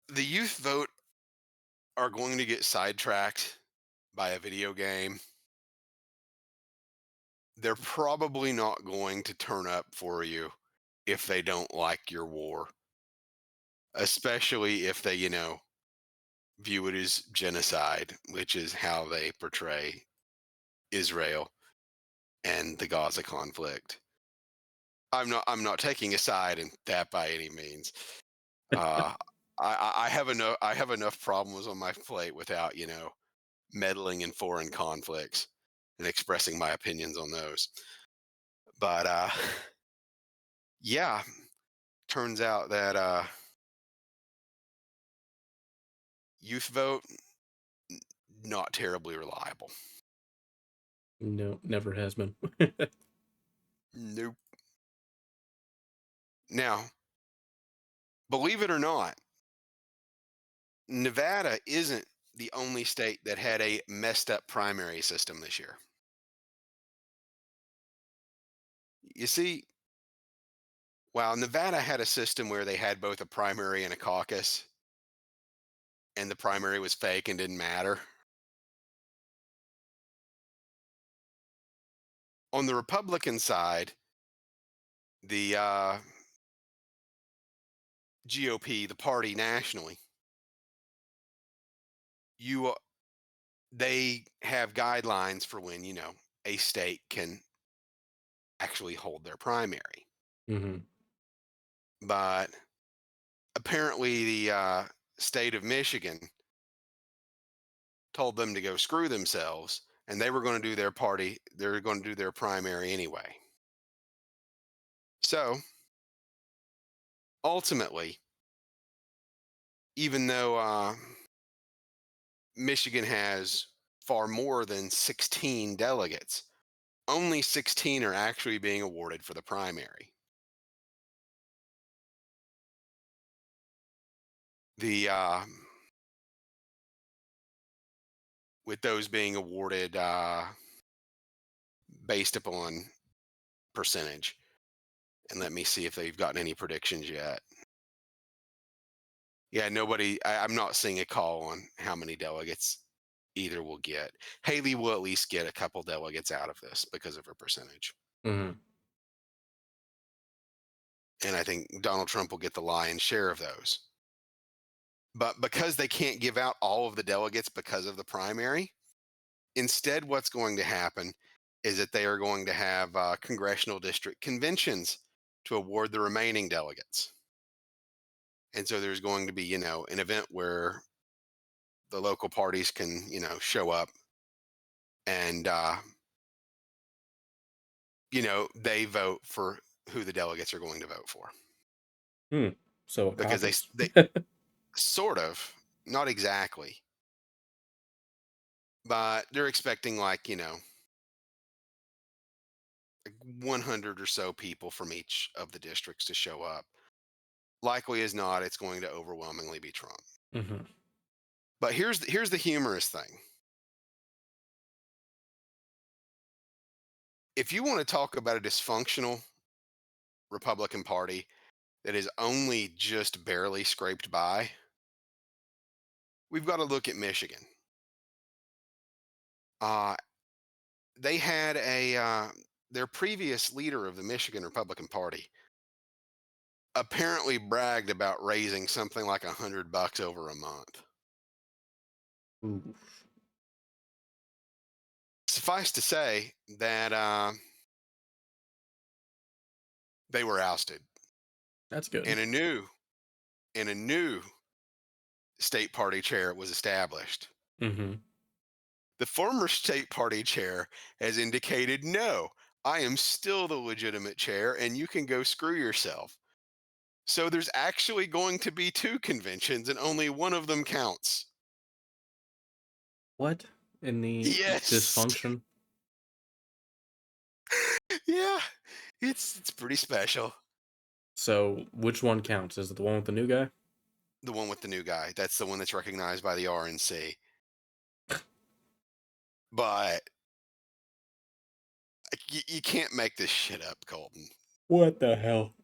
the youth vote are going to get sidetracked by a video game, they're probably not going to turn up for you if they don't like your war, especially if they, view it as genocide, which is how they portray Israel and the Gaza conflict. I'm not taking a side in that by any means. Uh, I have enough problems on my plate without meddling in foreign conflicts and expressing my opinions on those. But yeah, turns out that youth vote not terribly reliable. No, never has been. Nope. Now, believe it or not, Nevada isn't the only state that had a messed up primary system this year. You see, while Nevada had a system where they had both a primary and a caucus, and the primary was fake and didn't matter, on the Republican side, the GOP, the party nationally, you they have guidelines for when a state can actually hold their primary. Hmm. But apparently, the state of Michigan told them to go screw themselves, and they were going to do their party. They're going to do their primary anyway. So ultimately, even though Michigan has far more than 16 delegates, only 16 are actually being awarded for the primary. The With those being awarded based upon percentage. And let me see if they've gotten any predictions yet. Yeah, nobody. I'm not seeing a call on how many delegates either will get. Haley will at least get a couple delegates out of this because of her percentage, Hmm. and I think Donald Trump will get the lion's share of those. But because they can't give out all of the delegates because of the primary, instead, what's going to happen is that they are going to have congressional district conventions to award the remaining delegates. And so there's going to be, an event where the local parties can, show up and, they vote for who the delegates are going to vote for Hmm. So a because caucus. they sort of, not exactly, but they're expecting like, 100 or so people from each of the districts to show up. Likely as not, it's going to overwhelmingly be Trump. Hmm. But here's the humorous thing. If you want to talk about a dysfunctional Republican Party that is only just barely scraped by, we've got to look at Michigan. Uh, they had their previous leader of the Michigan Republican Party apparently bragged about raising something like $100 over a month. Ooh, Suffice to say that they were ousted, that's good. and a new state party chair was established. Hmm. The former state party chair has indicated, no, I am still the legitimate chair and you can go screw yourself. So there's actually going to be two conventions and only one of them counts. What in the Yes. dysfunction? Yeah. It's pretty special. So which one counts? Is it the one with the new guy? The one with the new guy. That's the one that's recognized by the RNC. But you can't make this shit up, Colton. What the hell?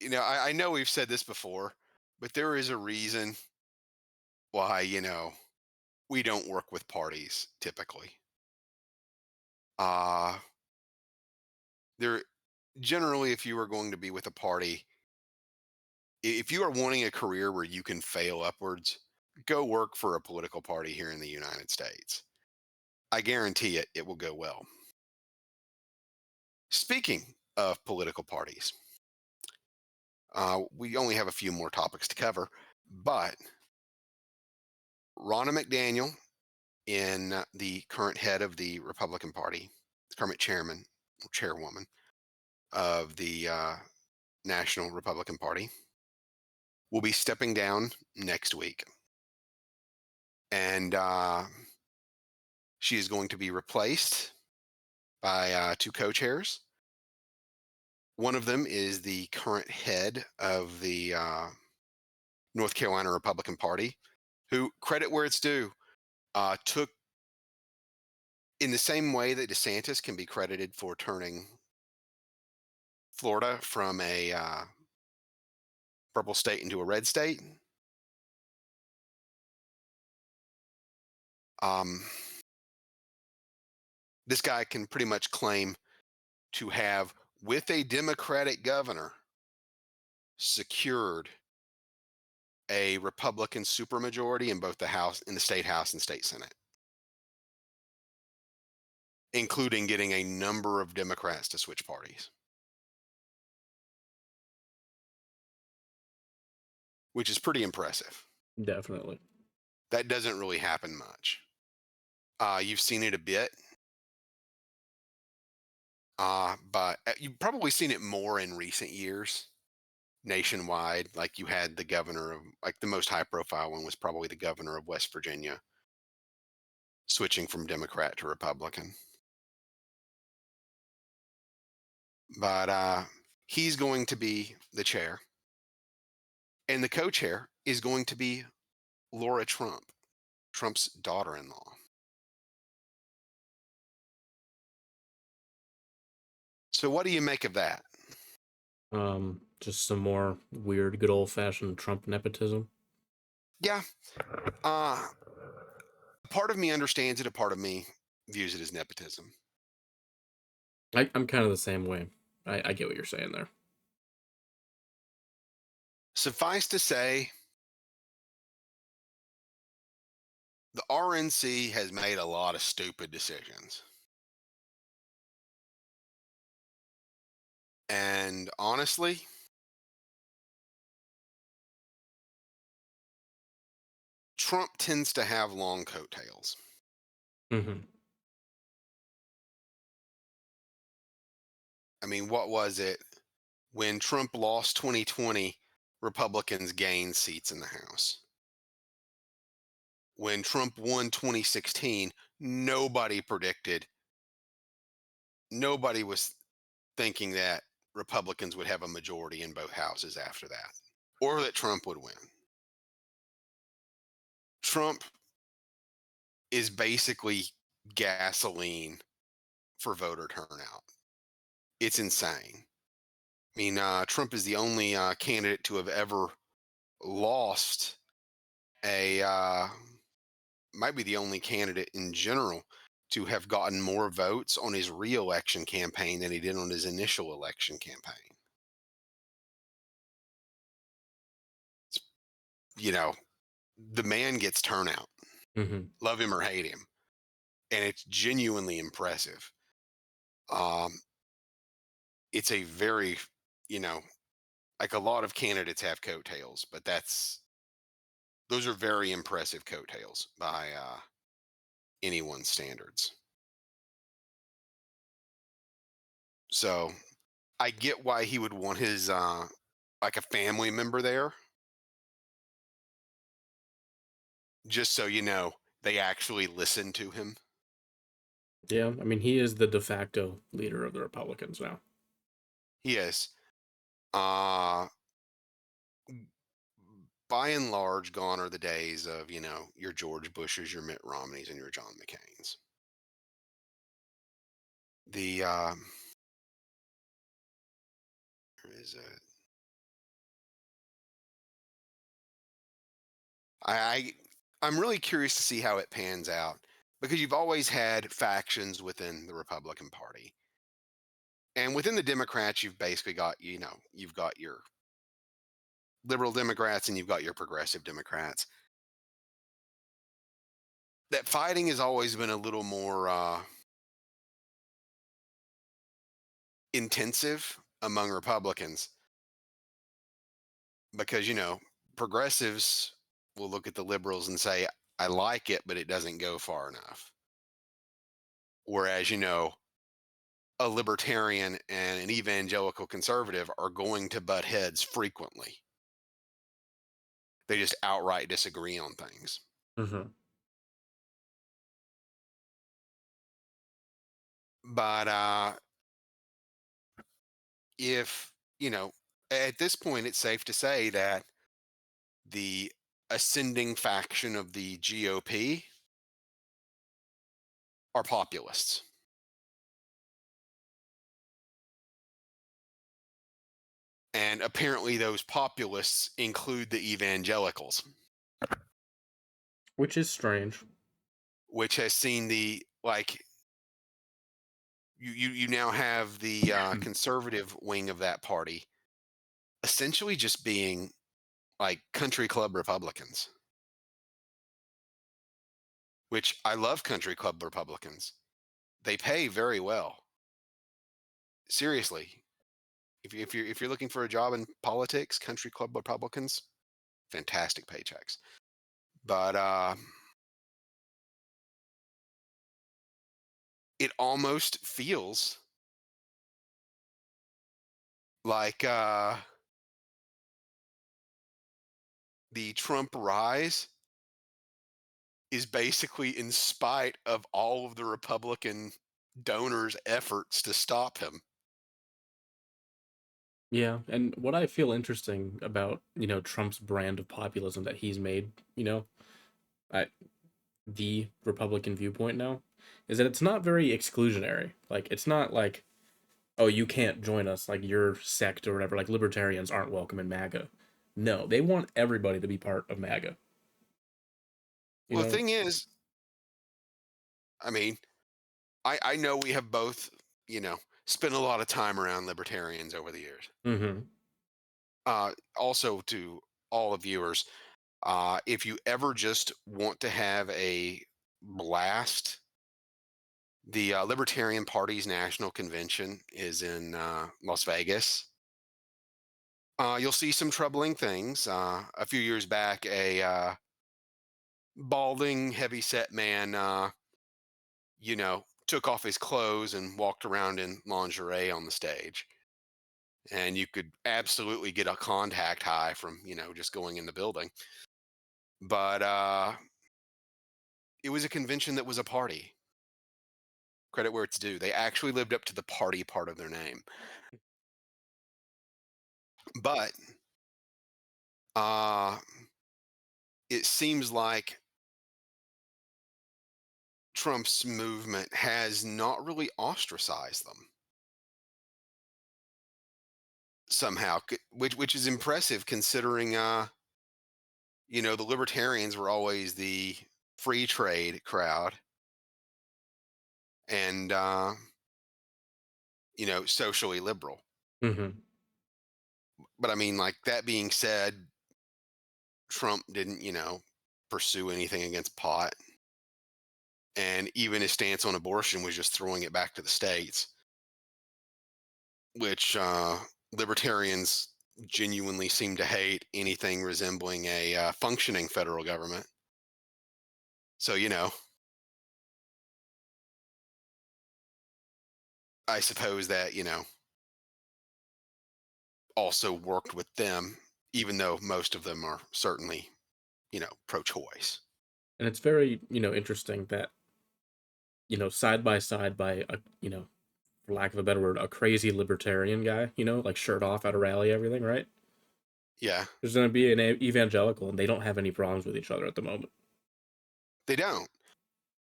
I know we've said this before, but there is a reason why, we don't work with parties typically. Uh there generally, if you are going to be with a party, if you are wanting a career where you can fail upwards, go work for a political party here in the United States. I guarantee it will go well. Speaking of political parties, we only have a few more topics to cover, but Ronna McDaniel, in the current head of the Republican Party, current chairman or chairwoman of the National Republican Party, will be stepping down next week. And she is going to be replaced by two co chairs. One of them is the current head of the North Carolina Republican Party, who, credit where it's due, took, in the same way that DeSantis can be credited for turning Florida from a purple state into a red state. Um, this guy can pretty much claim to have, with a Democratic governor, secured a Republican supermajority in both the House, in the state House and state Senate, including getting a number of Democrats to switch parties, which is pretty impressive. Definitely. That doesn't really happen much. You've seen it a bit, but you've probably seen it more in recent years nationwide. Like you had the governor of, like the most high profile one was probably the governor of West Virginia switching from Democrat to Republican. But he's going to be the chair, and the co chair is going to be Laura Trump, Trump's daughter in law. So, what do you make of that? Just some more weird, good old fashioned Trump nepotism. Yeah, uh, part of me understands it, a part of me views it as nepotism. I'm kind of the same way. I get what you're saying there. Suffice to say, the RNC has made a lot of stupid decisions. And honestly, Trump tends to have long coattails. Hmm. I mean, what was it? When Trump lost 2020, Republicans gained seats in the House. When Trump won 2016, nobody predicted, nobody was thinking that Republicans would have a majority in both houses after that, or that Trump would win. Trump is basically gasoline for voter turnout. It's insane. I mean, Trump is the only candidate to have ever lost might be the only candidate in general to have gotten more votes on his reelection campaign than he did on his initial election campaign. It's, you know, the man gets turnout, Hmm. love him or hate him, and it's genuinely impressive. Um, it's a very, you know, like a lot of candidates have coattails, but those are very impressive coattails by anyone's standards. So I get why he would want his like a family member there, just so you know they actually listen to him. Yeah, I mean, he is the de facto leader of the Republicans now. He is, uh, by and large, gone are the days of your George Bushes, your Mitt Romneys, and your John McCains. The Where is it? I I'm really curious to see how it pans out because you've always had factions within the Republican Party. And within the Democrats, you've basically got, you've got your liberal Democrats and you've got your progressive Democrats. That fighting has always been a little more intensive among Republicans because, progressives will look at the liberals and say, I like it, but it doesn't go far enough. Whereas, a libertarian and an evangelical conservative are going to butt heads frequently. They just outright disagree on things. Hmm. But if, at this point, it's safe to say that the ascending faction of the GOP are populists. And apparently, those populists include the evangelicals, Which is strange. which has seen the like you now have the conservative wing of that party essentially just being like country club Republicans, which I love country club Republicans. They pay very well. Seriously, if you're looking for a job in politics, country club Republicans, fantastic paychecks. But it almost feels like the Trump rise is basically in spite of all of the Republican donors' efforts to stop him. Yeah, and what I feel interesting about, Trump's brand of populism that he's made, at the Republican viewpoint now, is that it's not very exclusionary. Like, it's not like, oh, you can't join us, like your sect or whatever. Like libertarians aren't welcome in MAGA. No, they want everybody to be part of MAGA. You Well, the know. thing is, I mean, I know we have both, you know, spent a lot of time around libertarians over the years. Mm-hmm. Also, to all the viewers, if you ever just want to have a blast, the Libertarian Party's national convention is in Las Vegas. You'll see some troubling things. A few years back, a balding, heavy-set man, took off his clothes and walked around in lingerie on the stage, and you could absolutely get a contact high from just going in the building. But it was a convention that was a party. Credit where it's due. They actually lived up to the party part of their name. But uh, it seems like Trump's movement has not really ostracized them somehow, which is impressive considering the libertarians were always the free trade crowd and socially liberal. Mm-hmm. But I mean, like that being said, Trump didn't, pursue anything against pot, and even his stance on abortion was just throwing it back to the states, which libertarians genuinely seem to hate anything resembling a functioning federal government. So, I suppose that, also worked with them, even though most of them are certainly, pro choice. And it's very, interesting that, side by side by a, for lack of a better word, a crazy libertarian guy, like shirt off at a rally, everything, right? Yeah, There's going to be an evangelical, and they don't have any problems with each other at the moment. they don't.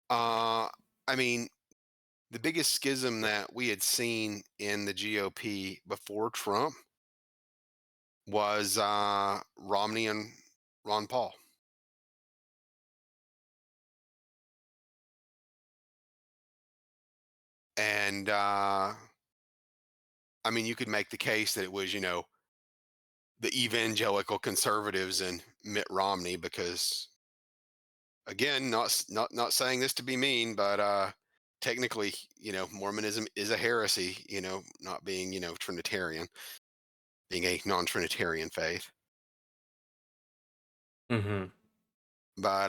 Uh, I mean, the biggest schism that we had seen in the GOP before Trump was Romney and Ron Paul. And I mean, you could make the case that it was, the evangelical conservatives and Mitt Romney, because again, not saying this to be mean, but technically, Mormonism is a heresy, not being, Trinitarian, being a non-Trinitarian faith. Mm-hmm. But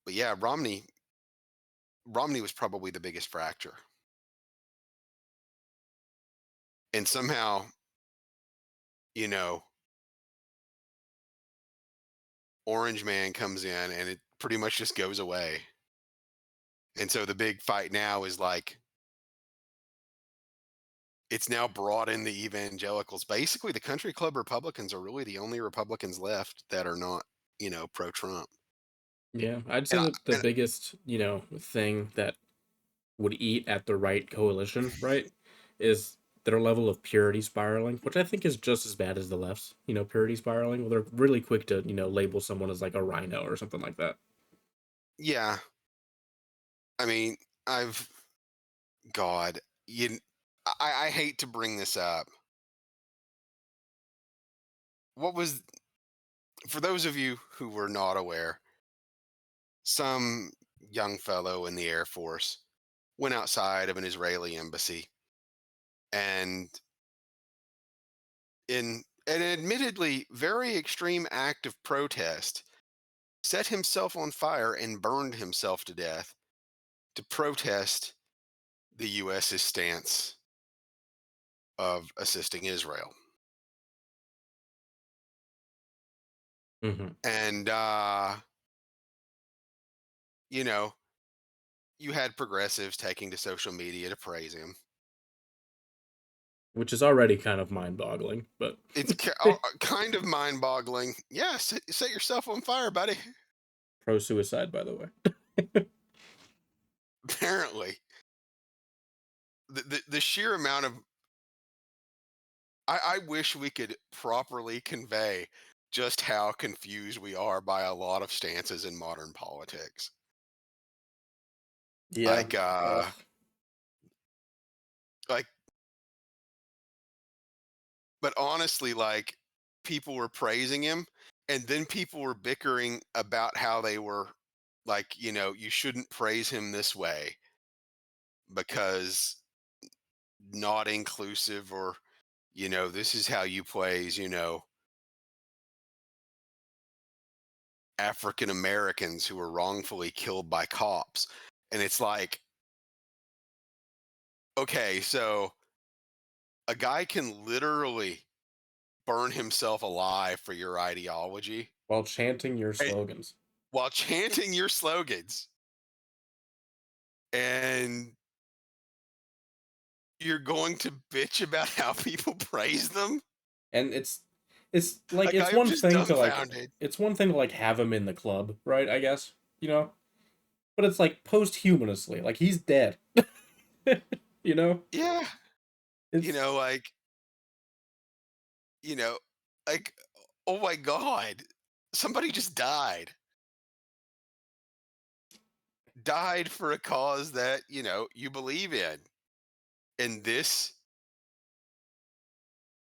but yeah, Romney was probably the biggest fracture. And somehow, you know, Orange Man comes in and it pretty much just goes away. And so the big fight now is like it's now brought in the evangelicals. Basically, the country club Republicans are really the only Republicans left that are not, pro Trump. Yeah, I'd say And, that the and biggest, thing that would eat at the right coalition, right, is their level of purity spiraling, which I think is just as bad as the left's, purity spiraling. Well, they're really quick to, label someone as like a rhino or something like that. yeah, I mean, I've God, you, I hate to bring this up. What was For those of you who were not aware, some young fellow in the Air Force went outside of an Israeli embassy and, in an admittedly very extreme act of protest, set himself on fire and burned himself to death to protest the US's stance of assisting Israel. Hmm. And, you know, you had progressives taking to social media to praise him. Which is already kind of mind-boggling, but It's kind of mind boggling. Yeah, set yourself on fire, buddy. pro-suicide, by the way. Apparently. the sheer amount of I wish we could properly convey just how confused we are by a lot of stances in modern politics. Yeah. Like, Ugh. like, but honestly, like, people were praising him, and then people were bickering about how they were like, you shouldn't praise him this way because not inclusive, or this is how you praise, African Americans who were wrongfully killed by cops. And it's like, okay, so a guy can literally burn himself alive for your ideology While chanting your and, slogans. while chanting your slogans, and you're going to bitch about how people praise them? And it's like Like, it's I am one just thing to like dumbfounded. have him in the club, right? I guess, you know? But it's like posthumously, like he's dead. you know? Yeah. You It's know, like, you know, like, oh my God, somebody just died for a cause that, you believe in. And this,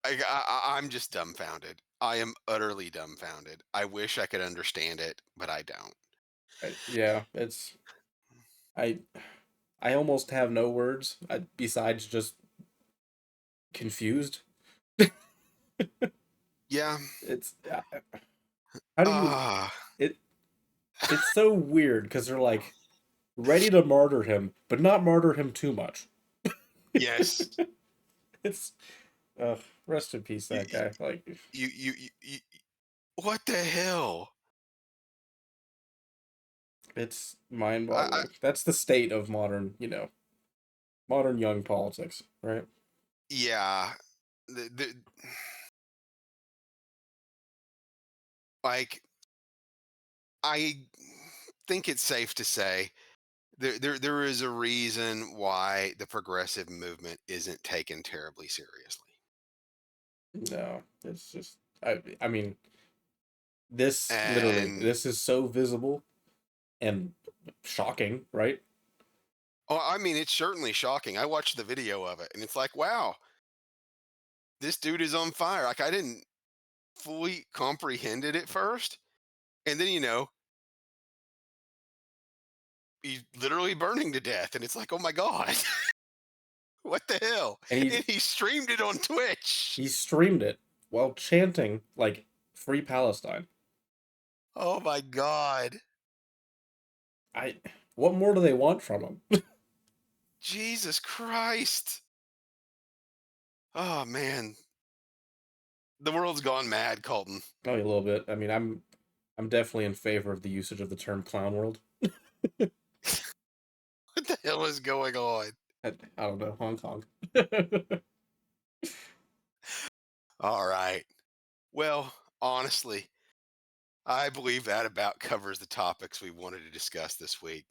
I'm just dumbfounded. I am utterly dumbfounded. I wish I could understand it, but I don't. yeah, it's I I almost have no words besides just confused. Yeah. It's how do you Ah, it it's so weird because they're like ready to martyr him, but not martyr him too much. yes. It's rest in peace You, that guy. Like what the hell? it's I mind-boggling. That's the state of modern, modern young politics, right? yeah. The, like, I think it's safe to say there is a reason why the progressive movement isn't taken terribly seriously. No, it's just I mean, this literally And this is so visible and shocking, right? oh, I mean, it's certainly shocking. I watched the video of it, and it's like, wow, this dude is on fire. Like, I didn't fully comprehend it at first, and then he's literally burning to death, and it's like, oh my God, what the hell? And And he streamed it on Twitch. he streamed it while chanting like "Free Palestine." Oh my God, I what more do they want from him? Jesus Christ! Oh man, the world's gone mad, Colton. Oh, a little bit. I mean, I'm definitely in favor of the usage of the term "clown world." What the hell is going on? I don't know, Hong Kong. All right. Well, honestly, I believe that about covers the topics we wanted to discuss this week.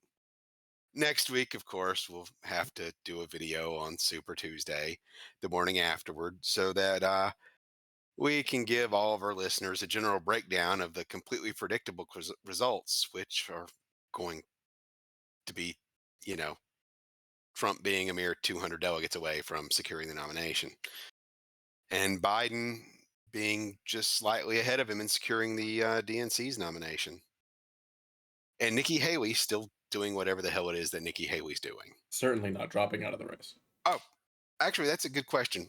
Next week, of course, we'll have to do a video on Super Tuesday, the morning afterward, so that we can give all of our listeners a general breakdown of the completely predictable results, which are going to be, you know, Trump being a mere 200 delegates away from securing the nomination, and Biden being just slightly ahead of him in securing the DNC's nomination, and Nikki Haley still doing whatever the hell it is that Nikki Haley's doing. Certainly not dropping out of the race. Oh, actually, that's a good question.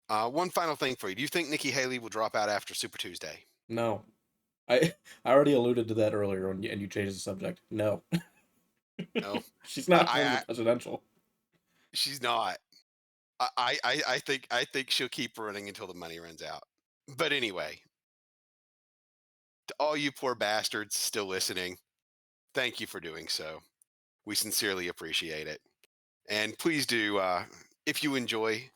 One final thing for you. Do you think Nikki Haley will drop out after Super Tuesday? No, I I already alluded to that earlier, and you changed the subject. No, No, she's I, not I, going to I presidential. she's not. I think she'll keep running until the money runs out. But anyway, to all you poor bastards still listening, thank you for doing so. We sincerely appreciate it. And please do, if you enjoy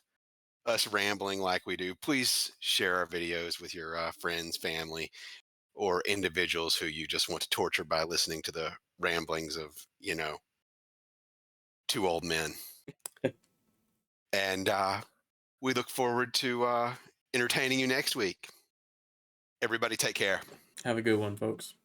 us rambling like we do, please share our videos with your friends, family, or individuals who you just want to torture by listening to the ramblings of, two old men. And we look forward to entertaining you next week. Everybody take care. Have a good one, folks.